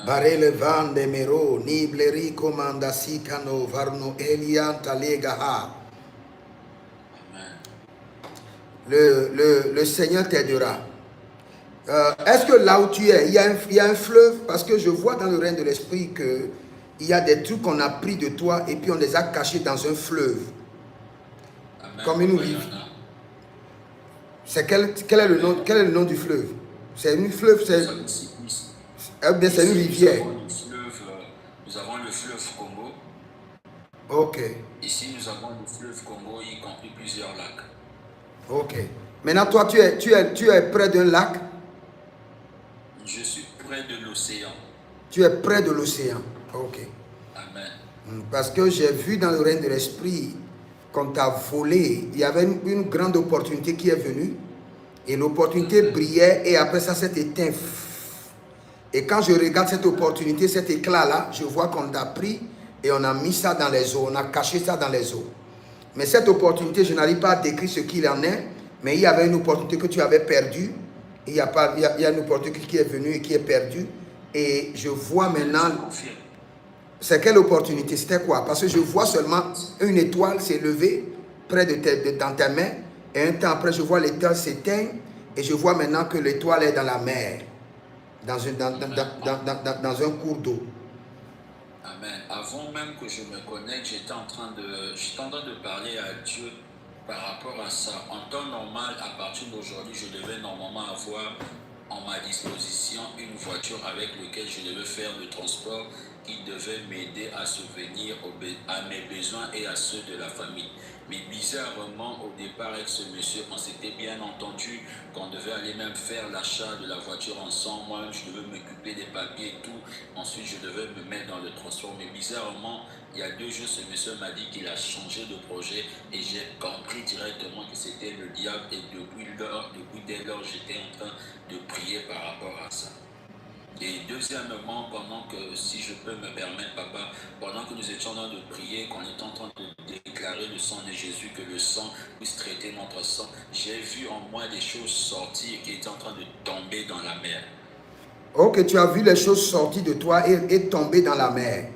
Barele vande mero, nibleri comanda sikano, varno elianta legaha. Le Seigneur t'aidera. Est-ce que là où tu es, il y a un fleuve? Parce que je vois dans le règne de l'Esprit qu'il y a des trucs qu'on a pris de toi et puis on les a cachés dans un fleuve. Amen. Comme une rivière. Quel est le nom du fleuve? C'est une fleuve, c'est une rivière. Nous avons le fleuve Congo. Ok. Ici, nous avons le fleuve Congo, y compris plusieurs lacs. Ok. Maintenant, toi, tu es près d'un lac? Je suis près de l'océan. Tu es près de l'océan. Ok. Amen. Parce que j'ai vu dans le règne de l'Esprit qu'on t'a volé. Il y avait une grande opportunité qui est venue. Et l'opportunité brillait et après ça s'est éteint. Et quand je regarde cette opportunité, cet éclat-là, je vois qu'on t'a pris et on a mis ça dans les eaux. On a caché ça dans les eaux. Mais cette opportunité, je n'arrive pas à décrire ce qu'il en est, mais il y avait une opportunité que tu avais perdue. Il y a une opportunité qui est venue et qui est perdue. Et je vois maintenant... C'est quelle opportunité? C'était quoi? Parce que je vois seulement une étoile s'est levée près dans ta main. Et un temps après, je vois l'étoile s'éteindre. Et je vois maintenant que l'étoile est dans la mer. Dans un cours d'eau. Amen. Avant même que je me connecte, j'étais en train de parler à Dieu par rapport à ça. En temps normal, à partir d'aujourd'hui, je devais normalement avoir en ma disposition une voiture avec laquelle je devais faire le transport qui devait m'aider à subvenir à mes besoins et à ceux de la famille. Mais bizarrement, au départ avec ce monsieur, on s'était bien entendu qu'on devait aller même faire l'achat de la voiture ensemble. Moi, je devais m'occuper des papiers et tout. Ensuite, je devais me mettre dans le transport. Mais bizarrement, il y a 2 jours, ce monsieur m'a dit qu'il a changé de projet et j'ai compris directement que c'était le diable. Et depuis dès lors, j'étais en train de prier par rapport à ça. Et deuxièmement, pendant que, si je peux me permettre, papa, pendant que nous étions en train de prier, qu'on était en train de déclarer le sang de Jésus, que le sang puisse traiter notre sang, j'ai vu en moi des choses sortir qui étaient en train de tomber dans la mer. Ok, tu as vu les choses sortir de toi et tomber dans la mer.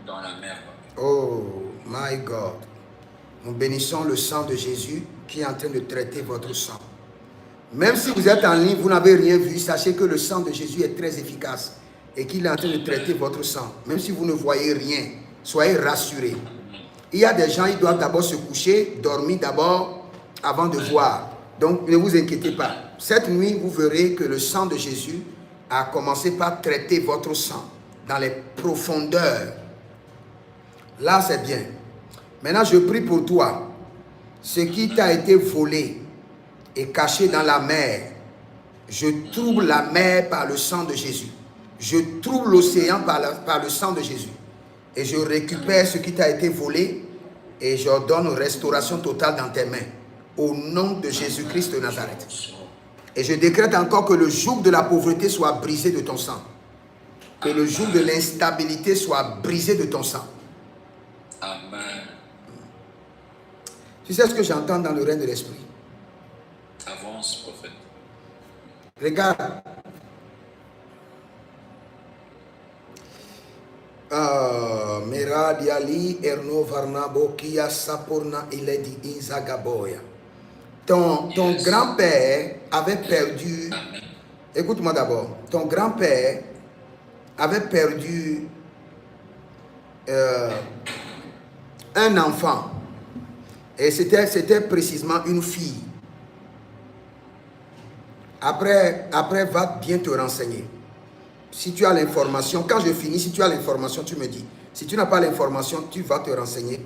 Dans la mer, papa. Oh, my God. Nous bénissons le sang de Jésus qui est en train de traiter votre sang. Même si vous êtes en ligne, vous n'avez rien vu, sachez que le sang de Jésus est très efficace et qu'il est en train de traiter votre sang. Même si vous ne voyez rien, soyez rassurés. Il y a des gens, ils doivent d'abord se coucher, dormir d'abord avant de voir. Donc, ne vous inquiétez pas. Cette nuit, vous verrez que le sang de Jésus a commencé par traiter votre sang dans les profondeurs. Là, c'est bien. Maintenant, je prie pour toi. Ce qui t'a été volé et caché dans la mer, je trouble la mer par le sang de Jésus. Je trouble l'océan par le sang de Jésus. Et je récupère ce qui t'a été volé et j'ordonne restauration totale dans tes mains. Au nom de Jésus-Christ de Nazareth. Et je décrète encore que le joug de la pauvreté soit brisé de ton sang. Que le joug de l'instabilité soit brisé de ton sang. Amen. Tu sais ce que j'entends dans le règne de l'esprit? Avance, prophète. Regarde. Meradiali Erno Varnabo Kia Sapurna Iledi Inzagaboya. Ton grand-père avait perdu. Écoute-moi d'abord. Ton grand-père avait perdu un enfant. Et c'était précisément une fille. Après, va bien te renseigner. Si tu as l'information, quand je finis, si tu as l'information, tu me dis. Si tu n'as pas l'information, tu vas te renseigner.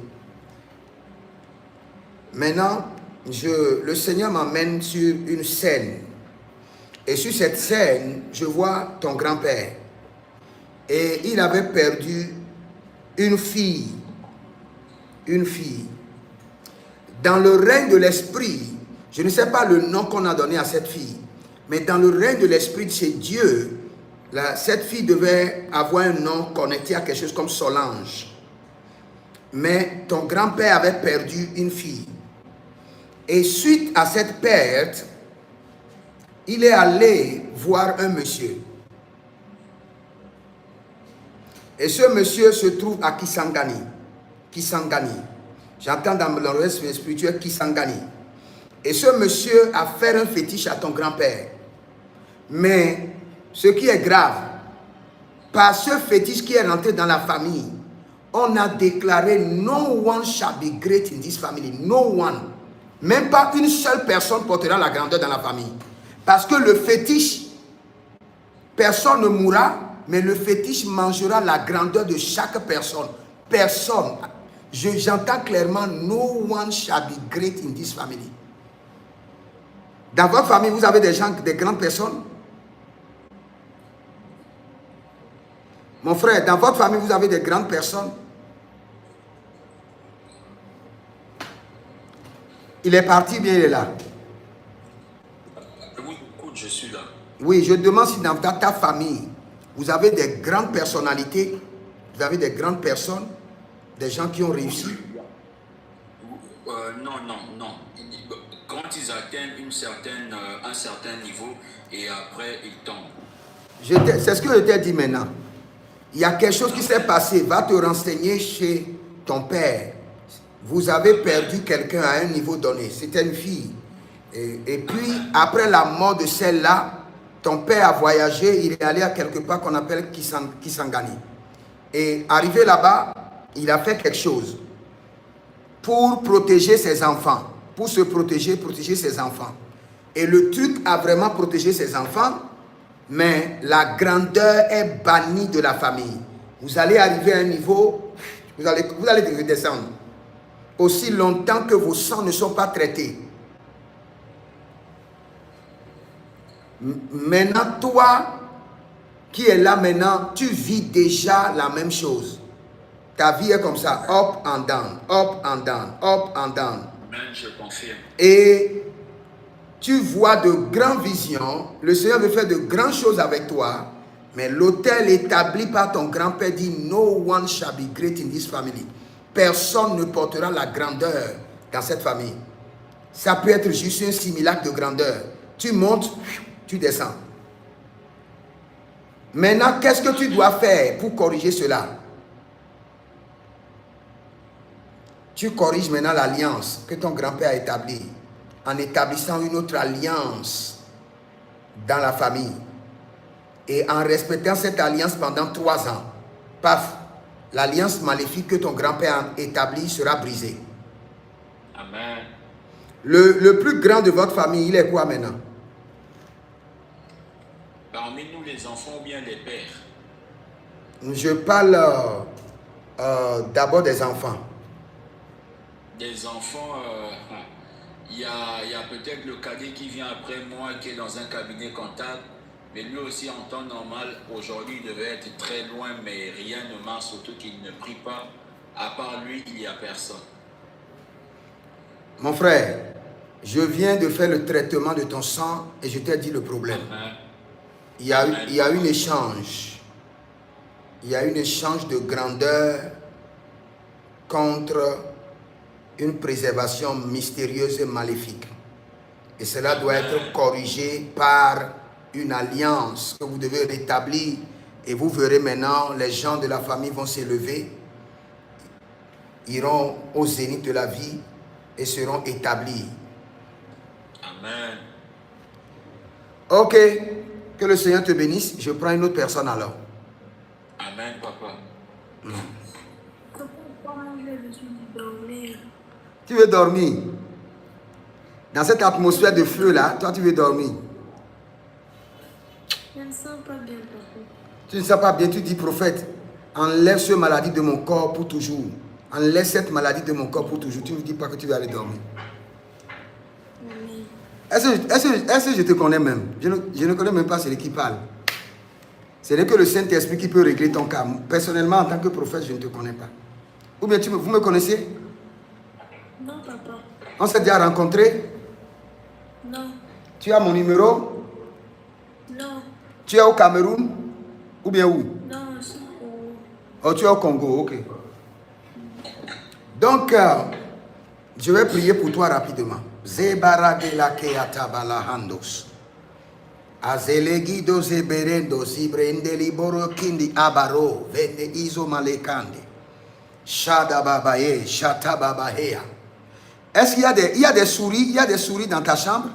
Maintenant, le Seigneur m'amène sur une scène. Et sur cette scène, je vois ton grand-père. Et il avait perdu une fille. Une fille. Dans le règne de l'esprit, je ne sais pas le nom qu'on a donné à cette fille. Mais dans le règne de l'esprit de chez Dieu, cette fille devait avoir un nom connecté à quelque chose comme Solange. Mais ton grand-père avait perdu une fille. Et suite à cette perte, il est allé voir un monsieur. Et ce monsieur se trouve à Kisangani. Kisangani. J'entends dans le reste spirituel Kisangani. Et ce monsieur a fait un fétiche à ton grand-père. Mais ce qui est grave, par ce fétiche qui est rentré dans la famille, on a déclaré no one shall be great in this family. No one. Même pas une seule personne portera la grandeur dans la famille. Parce que le fétiche, personne ne mourra, mais le fétiche mangera la grandeur de chaque personne. Personne. J'entends clairement no one shall be great in this family. Dans votre famille, vous avez des gens, des grandes personnes? Mon frère, dans votre famille, vous avez des grandes personnes? Il est parti, bien il est là. Oui, écoute, je suis là. Oui, je demande si dans ta famille, vous avez des grandes personnalités, vous avez des grandes personnes, des gens qui ont réussi. Non. Quand ils atteignent un certain niveau et après ils tombent. C'est ce que je t'ai dit maintenant. Il y a quelque chose qui s'est passé. Va te renseigner chez ton père. Vous avez perdu quelqu'un à un niveau donné. C'était une fille. Et puis, après la mort de celle-là, ton père a voyagé. Il est allé à quelque part qu'on appelle Kisangani. Et arrivé là-bas, il a fait quelque chose pour protéger ses enfants. Pour se protéger ses enfants. Et le truc a vraiment protégé ses enfants. Mais la grandeur est bannie de la famille. Vous allez arriver à un niveau, vous allez redescendre. Aussi longtemps que vos sangs ne sont pas traités. Maintenant, toi, qui es là maintenant, tu vis déjà la même chose. Ta vie est comme ça, up and down, up and down, up and down. Amen, je confirme. Et tu vois de grandes visions. Le Seigneur veut faire de grandes choses avec toi. Mais l'autel établi par ton grand-père dit « No one shall be great in this family ». Personne ne portera la grandeur dans cette famille. Ça peut être juste un simulacre de grandeur. Tu montes, tu descends. Maintenant, qu'est-ce que tu dois faire pour corriger cela? Tu corriges maintenant l'alliance que ton grand-père a établie en établissant une autre alliance dans la famille. Et en respectant cette alliance pendant 3 ans, paf, l'alliance maléfique que ton grand-père a établie sera brisée. Amen. Le plus grand de votre famille, il est quoi maintenant? Parmi nous les enfants ou bien les pères? Je parle d'abord des enfants. Des enfants, il y a peut-être le cadet qui vient après moi qui est dans un cabinet comptable. Mais lui aussi, en temps normal, aujourd'hui, il devait être très loin, mais rien ne marche, surtout qu'il ne prie pas. À part lui, il n'y a personne. Mon frère, je viens de faire le traitement de ton sang et je t'ai dit le problème. Il y a un échange. Il y a un échange de grandeur contre une préservation mystérieuse et maléfique. Et cela doit être corrigé par une alliance que vous devez rétablir. Et vous verrez maintenant, les gens de la famille vont s'élever, iront au zénith de la vie et seront établis. Amen. Ok, que le Seigneur te bénisse. Je prends une autre personne alors. Amen, papa. Tu veux dormir? Dans cette atmosphère de feu là, toi tu veux dormir? Je ne sens pas bien, papa. Tu ne sens pas bien, tu dis prophète, enlève cette maladie de mon corps pour toujours. Enlève cette maladie de mon corps pour toujours. Tu ne me dis pas que tu vas aller dormir. Est-ce que je te connais même? Je ne connais même pas celui qui parle. Ce n'est que le Saint-Esprit qui peut régler ton cas. Personnellement, en tant que prophète, je ne te connais pas. Ou bien vous me connaissez? Non, papa. On s'est déjà rencontrés? Non. Tu as mon numéro? Non. Tu es au Cameroun? Ou bien où? Non, je suis au... Oh, tu es au Congo, ok. Donc, je vais prier pour toi rapidement. Zebaradelakeatabalahandos. Azelegido zeberendo zibrendeli borokindi abaro vende iso malekande. Shadababaye shatababahea. Est-ce qu'il y a des souris? Il y a des souris dans ta chambre?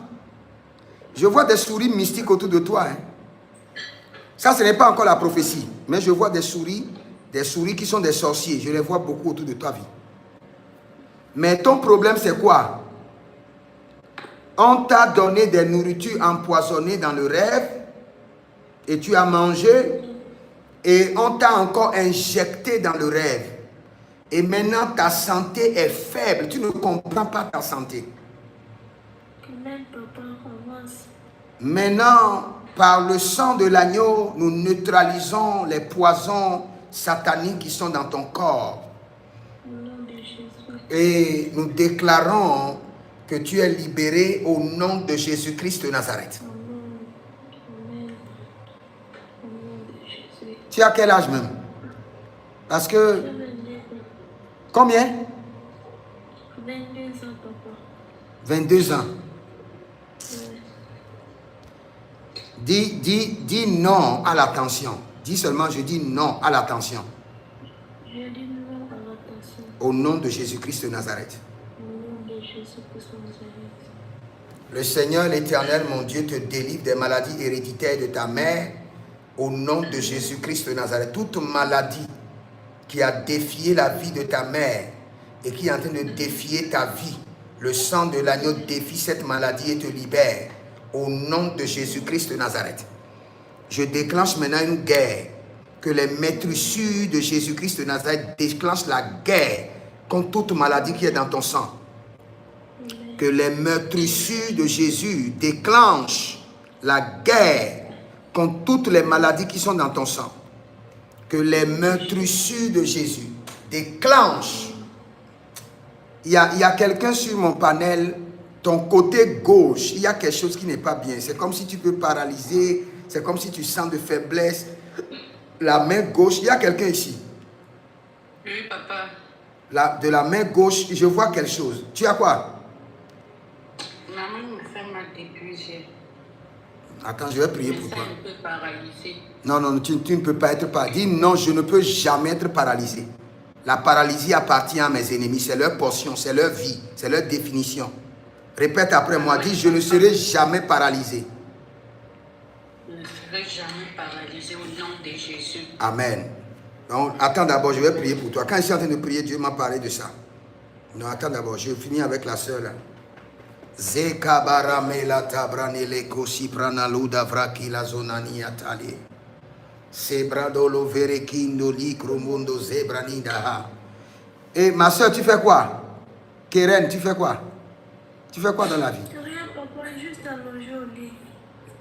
Je vois des souris mystiques autour de toi. Hein? Ça, ce n'est pas encore la prophétie. Mais je vois des souris qui sont des sorciers. Je les vois beaucoup autour de ta vie. Mais ton problème, c'est quoi? On t'a donné des nourritures empoisonnées dans le rêve et tu as mangé et on t'a encore injecté dans le rêve. Et maintenant, ta santé est faible. Tu ne comprends pas ta santé. Amen, papa, avance. Maintenant, par le sang de l'agneau, nous neutralisons les poisons sataniques qui sont dans ton corps. Au nom de Jésus. Et nous déclarons que tu es libéré au nom de Jésus-Christ de Nazareth. Amen. Amen. Au nom de Jésus. Tu as quel âge même? Parce que... Je vais naître. Combien? 22 ans, papa. 22 ans. Ouais. Dis non à l'attention. Dis seulement, je dis non à l'attention. Je dis non à l'attention. Au nom de Jésus-Christ de Nazareth. Au nom de Jésus-Christ de Nazareth. Le Seigneur, l'Éternel, mon Dieu, te délivre des maladies héréditaires de ta mère. Au nom de Jésus-Christ de Nazareth. Toute maladie qui a défié la vie de ta mère et qui est en train de défier ta vie, le sang de l'agneau défie cette maladie et te libère. Au nom de Jésus-Christ de Nazareth. Je déclenche maintenant une guerre. Que les maîtrisures de Jésus-Christ de Nazareth déclenchent la guerre contre toute maladie qui est dans ton sang. Que les meurtrissures de Jésus déclenchent la guerre contre toutes les maladies qui sont dans ton sang. Que les meurtrissures de Jésus déclenchent. Il y a quelqu'un sur mon panel, ton côté gauche, il y a quelque chose qui n'est pas bien. C'est comme si tu peux paralyser, c'est comme si tu sens de faiblesse. La main gauche, il y a quelqu'un ici. Oui, papa. De la main gauche, je vois quelque chose. Tu as quoi? Maman me fait mal depuis hier. Attends, je vais prier pour toi. Un peu paralysé. Non, tu ne peux pas être paralysé. Dis non, je ne peux jamais être paralysé. La paralysie appartient à mes ennemis. C'est leur portion, c'est leur vie, c'est leur définition. Répète après moi. Dis, je ne serai jamais paralysé. Je ne serai jamais paralysé au nom de Jésus. Amen. Donc, attends d'abord, je vais prier pour toi. Quand je suis en train de prier, Dieu m'a parlé de ça. Non, attends d'abord, je finis avec la sœur là. Zekabaramela tabranele kosi pranaluda vrakila zonani atali. Sebradolo verekindo likromondo zebranida. Et ma soeur, tu fais quoi? Keren, tu fais quoi? Tu fais quoi dans la vie? Rien, papa, juste allongé au lit.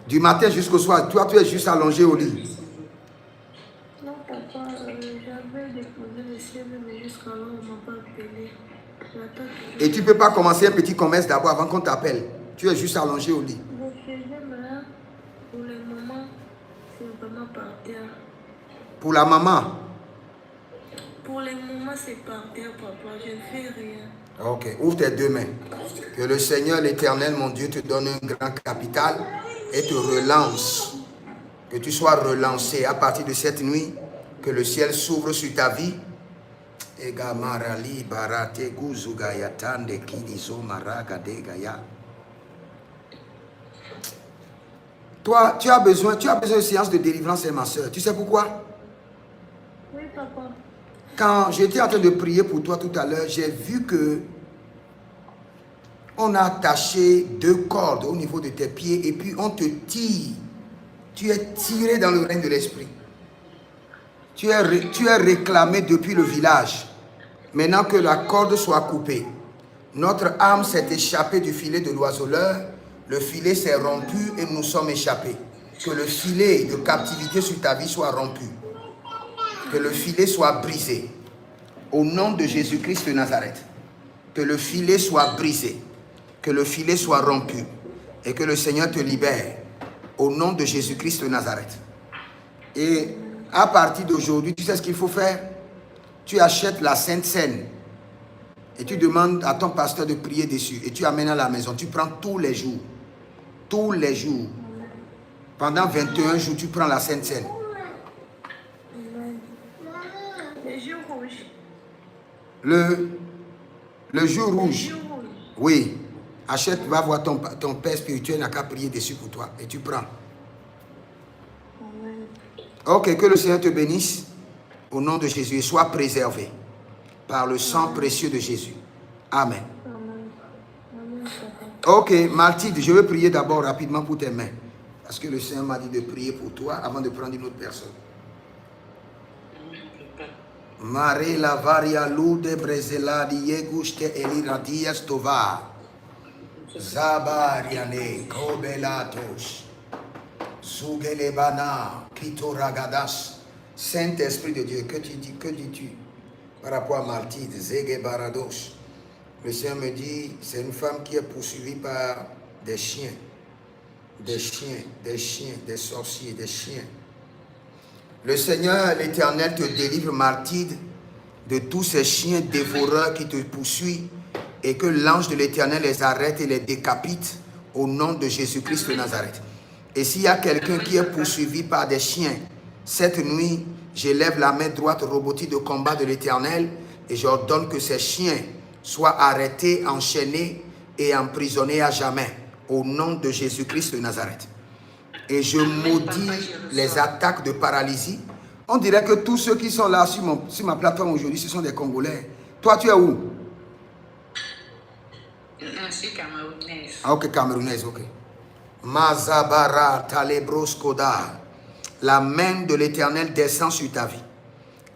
Du matin jusqu'au soir, toi tu es juste allongé au lit. Non, papa, j'avais déposé le ciel, mais jusqu'à là, on ne m'a pas appelé. Et tu ne peux pas commencer un petit commerce d'abord avant qu'on t'appelle. Tu es juste allongé au lit. Je faisais, mais pour le moment, c'est vraiment par terre. Pour la maman? Pour le moment, c'est par terre, papa. Je ne fais rien. Ok, ouvre tes deux mains. Que le Seigneur, l'Éternel, mon Dieu, te donne un grand capital et te relance. Que tu sois relancé à partir de cette nuit. Que le ciel s'ouvre sur ta vie. Toi, tu as besoin de séance de délivrance, ma soeur. Tu sais pourquoi? Oui, papa. Quand j'étais en train de prier pour toi tout à l'heure, j'ai vu que on a attaché 2 cordes au niveau de tes pieds et puis on te tire. Tu es tiré dans le règne de l'esprit. Tu es réclamé depuis le village. Maintenant que la corde soit coupée, notre âme s'est échappée du filet de l'oiseleur. Le filet s'est rompu et nous sommes échappés. Que le filet de captivité sur ta vie soit rompu. Que le filet soit brisé. Au nom de Jésus-Christ de Nazareth. Que le filet soit brisé. Que le filet soit rompu. Et que le Seigneur te libère. Au nom de Jésus-Christ de Nazareth. Et à partir d'aujourd'hui, tu sais ce qu'il faut faire? Tu achètes la Sainte Seine. Et tu demandes à ton pasteur de prier dessus. Et tu amènes à la maison. Tu prends tous les jours. Tous les jours. Pendant 21 jours, tu prends la Sainte Seine. Les yeux rouges. Le jour rouge. Les yeux rouges. Oui. Achète, va voir ton père spirituel, n'a qu'à prier dessus pour toi. Et tu prends. Amen. Ok, que le Seigneur te bénisse. Au nom de Jésus. Et sois préservé. Par le sang précieux de Jésus. Amen. Amen. Amen, papa. Ok, Mathilde, je vais prier d'abord rapidement pour tes mains. Parce que le Seigneur m'a dit de prier pour toi avant de prendre une autre personne. Mare la varia lude brezeladi yeguste eliradias tova. Zabariane kobelatos. Zugelebana kitoragadas. Saint-Esprit de Dieu, que dis-tu par rapport à Mathilde, Zege Barados? Le Seigneur me dit, c'est une femme qui est poursuivie par des chiens. Des sorciers, des chiens. Le Seigneur, l'Éternel, te délivre, Mathilde, de tous ces chiens dévoreurs qui te poursuivent et que l'ange de l'Éternel les arrête et les décapite au nom de Jésus-Christ de Nazareth. Et s'il y a quelqu'un qui est poursuivi par des chiens, cette nuit, j'élève la main droite robotique de combat de l'Éternel et j'ordonne que ces chiens soient arrêtés, enchaînés et emprisonnés à jamais au nom de Jésus-Christ de Nazareth. Et je maudis les attaques de paralysie. On dirait que tous ceux qui sont là sur ma plateforme aujourd'hui, ce sont des Congolais. Toi, tu es où? Je suis camerounaise. Ah, ok, camerounaise, ok. Mazabara Talebroskoda. La main de l'Éternel descend sur ta vie.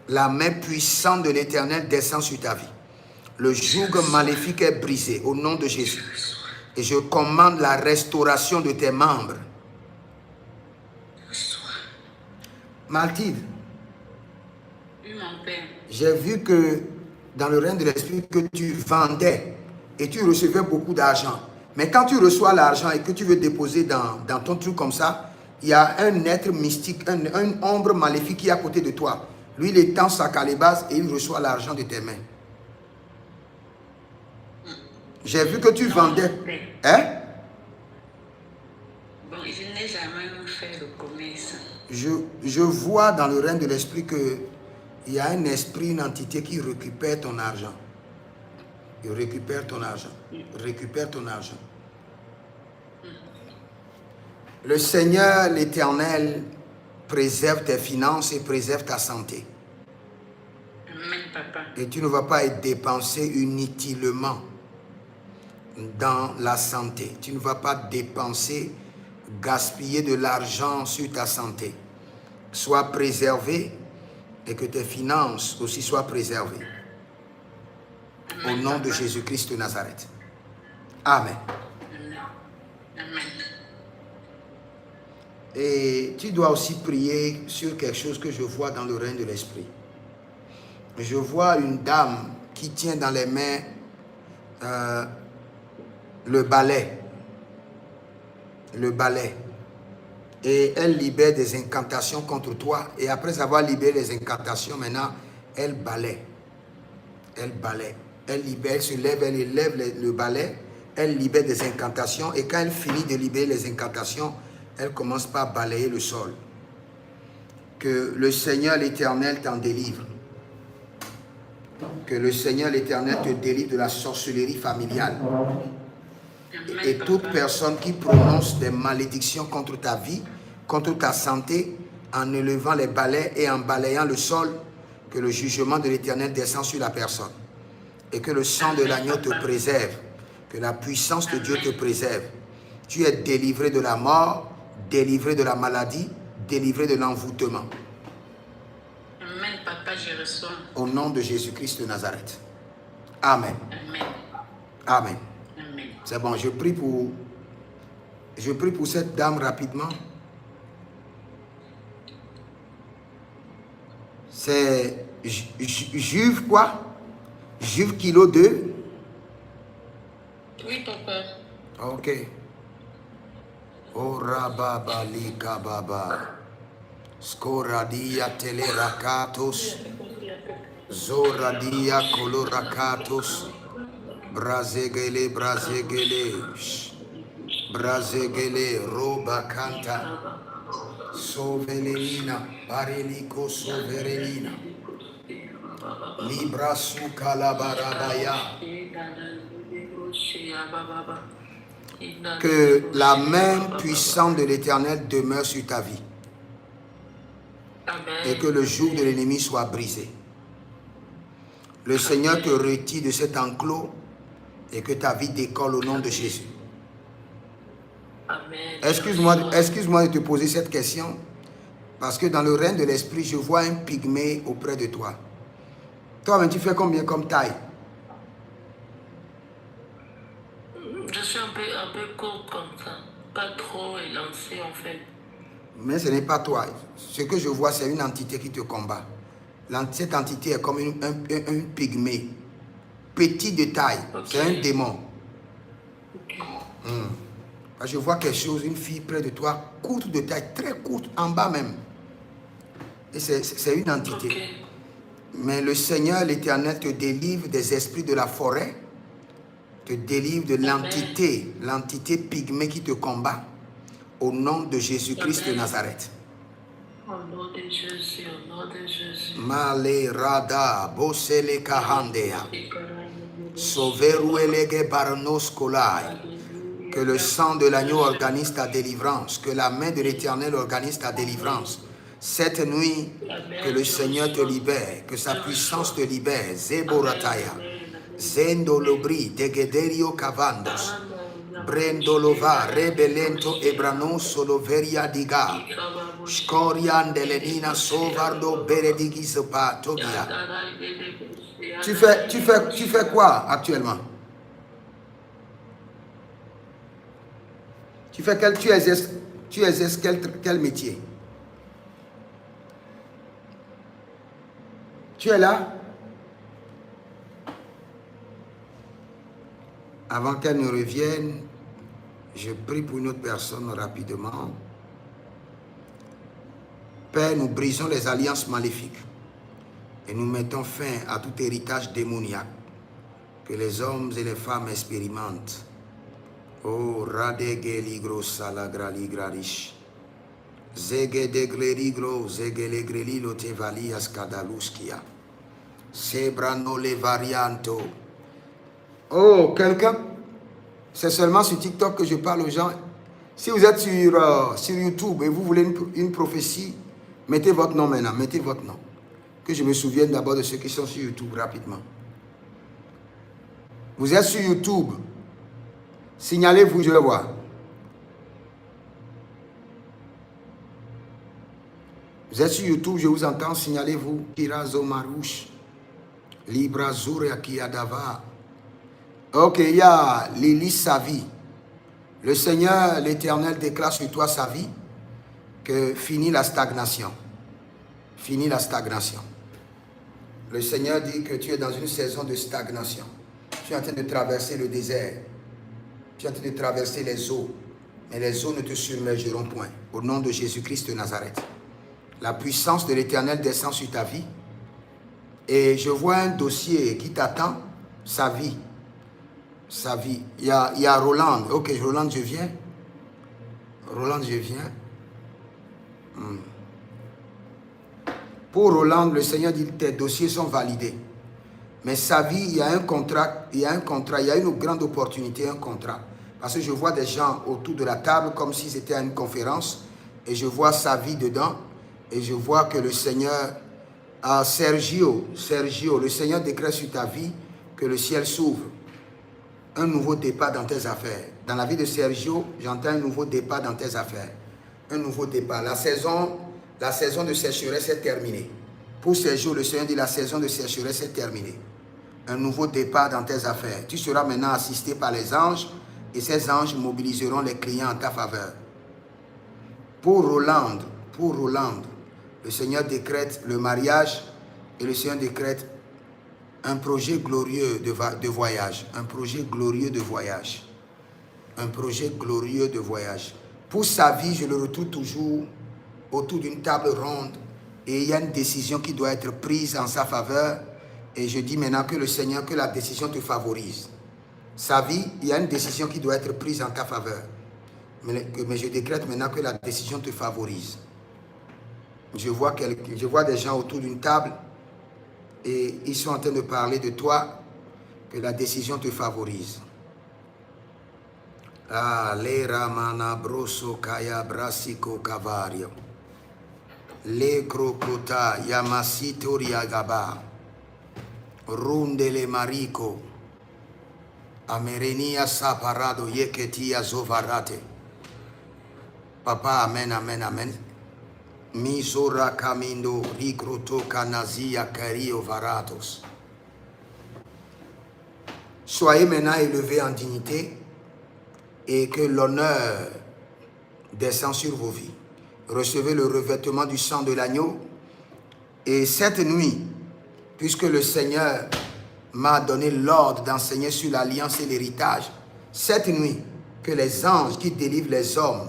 La main puissante de l'Éternel descend sur ta vie. Le joug maléfique est brisé au nom de Jésus. Et je commande la restauration de tes membres. Mathilde, Oui, mon père. j'ai vu que dans le règne de l'esprit que tu vendais et tu recevais beaucoup d'argent. Mais quand tu reçois l'argent et que tu veux déposer dans ton truc comme ça, il y a un être mystique, un ombre maléfique qui est à côté de toi. Lui, il étend sa calebasse et il reçoit l'argent de tes mains. J'ai vu que tu vendais. Hein? Bon, je n'ai jamais fait de commerce. Je vois dans le règne de l'esprit qu'il y a un esprit, une entité qui récupère ton argent. Il récupère ton argent. Récupère ton argent. Le Seigneur, l'Éternel, préserve tes finances et préserve ta santé. Amen, papa. Et tu ne vas pas être dépensé inutilement dans la santé. Tu ne vas pas dépenser, gaspiller de l'argent sur ta santé. Sois préservé et que tes finances aussi soient préservées. Au nom de Jésus-Christ de Nazareth. Amen. Amen. Et tu dois aussi prier sur quelque chose que je vois dans le règne de l'esprit. Je vois une dame qui tient dans les mains le balai. Le balai. Et elle libère des incantations contre toi. Et après avoir libéré les incantations, maintenant, elle balaie. Elle balaie. Elle libère, elle se lève, elle élève le balai. Elle libère des incantations. Et quand elle finit de libérer les incantations, elle commence par balayer le sol. Que le Seigneur l'Éternel t'en délivre. Que le Seigneur l'Éternel te délivre de la sorcellerie familiale. Et toute personne qui prononce des malédictions contre ta vie, contre ta santé, en élevant les balais et en balayant le sol, que le jugement de l'Éternel descend sur la personne. Et que le sang de l'agneau te préserve. Que la puissance de Dieu te préserve. Tu es délivré de la mort, délivré de la maladie, délivré de l'envoûtement. Amen, papa, je reçois. Au nom de Jésus-Christ de Nazareth. Amen. Amen. Amen. Amen. C'est bon, je prie pour cette dame rapidement. C'est Juve quoi? Juve kilo 2. Oui, papa. Ok. Ora baba lika baba. Skoradia telerakatos. Zoradia kolorakatos. Brazegele, brazegele. Brazegele, roba canta. Sovelenina, pareliko soverenina. Libra su calabarabaya. Que la main puissante de l'Éternel demeure sur ta vie. Et que le joug de l'ennemi soit brisé. Le Seigneur te retire de cet enclos et que ta vie décolle au nom de Jésus. Excuse-moi de te poser cette question, parce que dans le règne de l'esprit, je vois un pygmée auprès de toi. Toi, tu fais combien comme taille? Je suis un peu courte comme ça, pas trop élancée en fait. Mais ce n'est pas toi. Ce que je vois, c'est une entité qui te combat. Cette entité est comme un pygmée, petit de taille. Okay. C'est un démon. Okay. Je vois quelque chose, une fille près de toi, courte de taille, très courte, en bas même. Et c'est une entité. Okay. Mais le Seigneur, l'Éternel, te délivre des esprits de la forêt te délivre de l'entité pygmée qui te combat. Au nom de Jésus-Christ de Nazareth. Au nom de Jésus, au nom de Jésus. Male rada bosele kahandea. Soveruelege barnos kolai. Que le sang de l'agneau organise ta délivrance. Que la main de l'Éternel organise ta délivrance. Cette nuit, que le Seigneur te libère. Que sa puissance te libère. Zeborataya. Zendo lobri degederio cavandos. Brendolova rebelento ebrano soloveria diga. Scorian delenina sovardo beredigizpa tobia. Tu fais quoi actuellement? Tu exerces quel métier? Tu es là? Avant qu'elle ne revienne, je prie pour une autre personne rapidement. Père, nous brisons les alliances maléfiques et nous mettons fin à tout héritage démoniaque que les hommes et les femmes expérimentent. Oh, radegeligro salagraligrarish. Zegedeglerigro zegelegrelilo tevalias kadaluskia. Sebrano le varianto. Oh, quelqu'un? C'est seulement sur TikTok que je parle aux gens. Si vous êtes sur YouTube et vous voulez une prophétie, mettez votre nom maintenant, mettez votre nom. Que je me souvienne d'abord de ceux qui sont sur YouTube rapidement. Vous êtes sur YouTube. Signalez-vous, je le vois. Vous êtes sur YouTube, je vous entends, signalez-vous. Kirazo Marouche. Libra Zuria Kiadava. Ok, il y a Lily Savi. Le Seigneur, l'Éternel, déclare sur toi sa vie que finit la stagnation. Fini la stagnation. Le Seigneur dit que tu es dans une saison de stagnation. Tu es en train de traverser le désert. Tu es en train de traverser les eaux. Mais les eaux ne te submergeront point. Au nom de Jésus-Christ de Nazareth. La puissance de l'Éternel descend sur ta vie. Et je vois un dossier qui t'attend. Sa vie. Sa vie. Il y a Roland. Ok, Roland, je viens. Roland, je viens. Pour Roland, le Seigneur dit que tes dossiers sont validés. Mais sa vie, il y a un contrat, il y a une grande opportunité, un contrat. Parce que je vois des gens autour de la table comme si c'était une conférence. Et je vois sa vie dedans. Et je vois que le Seigneur, Sergio, le Seigneur décrète sur ta vie que le ciel s'ouvre. Un nouveau départ dans tes affaires. Dans la vie de Sergio, j'entends un nouveau départ dans tes affaires. Un nouveau départ. La saison de sécheresse est terminée. Pour Sergio, le Seigneur dit la saison de sécheresse est terminée. Un nouveau départ dans tes affaires. Tu seras maintenant assisté par les anges et ces anges mobiliseront les clients en ta faveur. Pour Roland, le Seigneur décrète le mariage et le Seigneur décrète un projet glorieux de voyage. Un projet glorieux de voyage. Un projet glorieux de voyage. Pour sa vie, je le retrouve toujours autour d'une table ronde et il y a une décision qui doit être prise en sa faveur. Et je dis maintenant que le Seigneur, que la décision te favorise. Sa vie, il y a une décision qui doit être prise en ta faveur. Mais je décrète maintenant que la décision te favorise. Je vois des gens autour d'une table et ils sont en train de parler de toi, que la décision te favorise. Ah, le ramana broso kaya brasiko kavario. Le crocota yamasito riagaba. Rundele marico. Amerenia saparado yeketia zovarate. Papa, amen, amen, amen. Misora camindo ricroto canazia cario varatos. Soyez maintenant élevés en dignité et que l'honneur descend sur vos vies. Recevez le revêtement du sang de l'agneau. Et cette nuit, puisque le Seigneur m'a donné l'ordre d'enseigner sur l'alliance et l'héritage, cette nuit, que les anges qui délivrent les hommes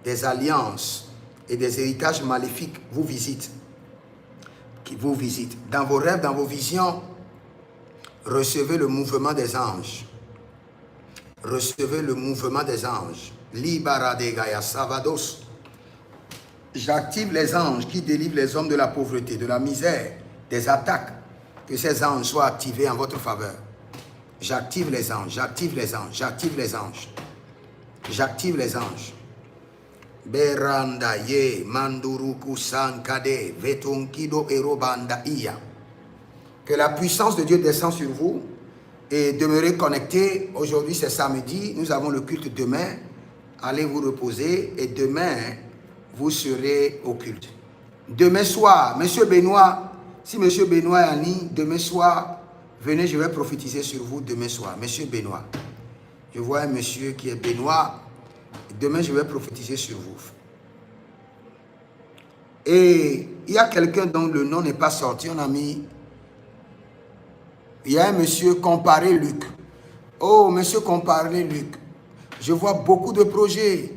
des alliances et des héritages maléfiques vous visitent. Qui vous visitent. Dans vos rêves, dans vos visions, recevez le mouvement des anges. Recevez le mouvement des anges. Libaradegaya Savados. J'active les anges qui délivrent les hommes de la pauvreté, de la misère, des attaques. Que ces anges soient activés en votre faveur. J'active les anges, j'active les anges, j'active les anges. J'active les anges. Beranda ye manduruku sankade vetonkido erobanda iya. Que la puissance de Dieu descend sur vous et demeurez connectés. Aujourd'hui c'est samedi, nous avons le culte demain. Allez vous reposer et demain vous serez au culte. Demain soir, Monsieur Benoît, si Monsieur Benoît est en ligne, demain soir, venez, je vais prophétiser sur vous demain soir. Monsieur Benoît, je vois un monsieur qui est Benoît. Demain, je vais prophétiser sur vous. Et il y a quelqu'un dont le nom n'est pas sorti. On a mis... Il y a un monsieur Comparé Luc. Oh, monsieur Comparé Luc. Je vois beaucoup de projets.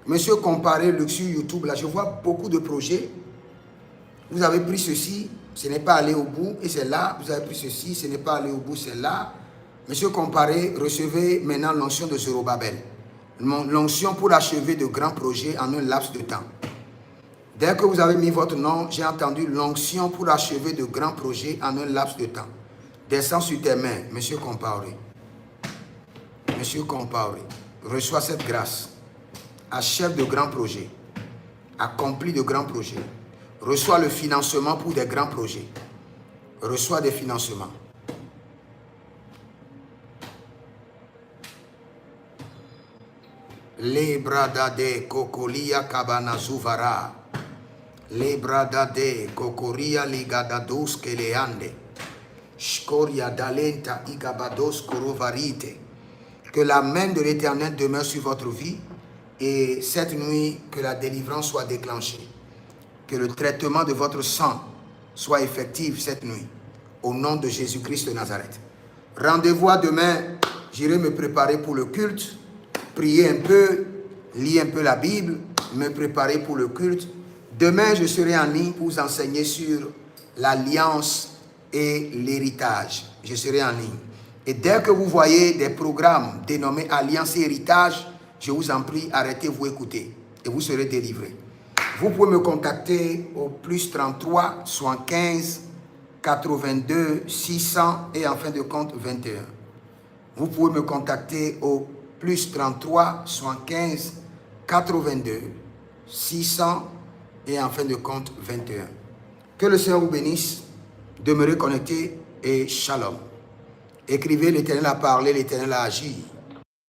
Monsieur Comparé Luc sur YouTube, là, je vois beaucoup de projets. Vous avez pris ceci, ce n'est pas allé au bout, et c'est là. Vous avez pris ceci, ce n'est pas allé au bout, c'est là. Monsieur Comparé, recevez maintenant l'onction de Zorobabel. L'onction pour achever de grands projets en un laps de temps. Dès que vous avez mis votre nom, j'ai entendu l'onction pour achever de grands projets en un laps de temps. Descends sur tes mains, Monsieur Comparé. Monsieur Comparé, reçois cette grâce. Achève de grands projets. Accomplis de grands projets. Reçois le financement pour des grands projets. Reçois des financements. Le bradade kokolia kabana zuvara. Le bradade kokoria ligadados keleande. Shkoria dalenta igabados korovarite. Que la main de l'Éternel demeure sur votre vie et cette nuit que la délivrance soit déclenchée. Que le traitement de votre sang soit effectif cette nuit. Au nom de Jésus-Christ de Nazareth. Rendez-vous à demain. J'irai me préparer pour le culte. Prier un peu, lire un peu la Bible, me préparer pour le culte. Demain, je serai en ligne pour vous enseigner sur l'alliance et l'héritage. Je serai en ligne. Et dès que vous voyez des programmes dénommés alliance et héritage, je vous en prie, arrêtez-vous écouter et vous serez délivrés. Vous pouvez me contacter au plus 33 75 82 600 et en fin de compte 21. Vous pouvez me contacter au plus 33 75 82 600 et en fin de compte 21. Que le Seigneur vous bénisse. Demeurez connectés et shalom. Écrivez, l'Éternel a parlé, l'Éternel a agi.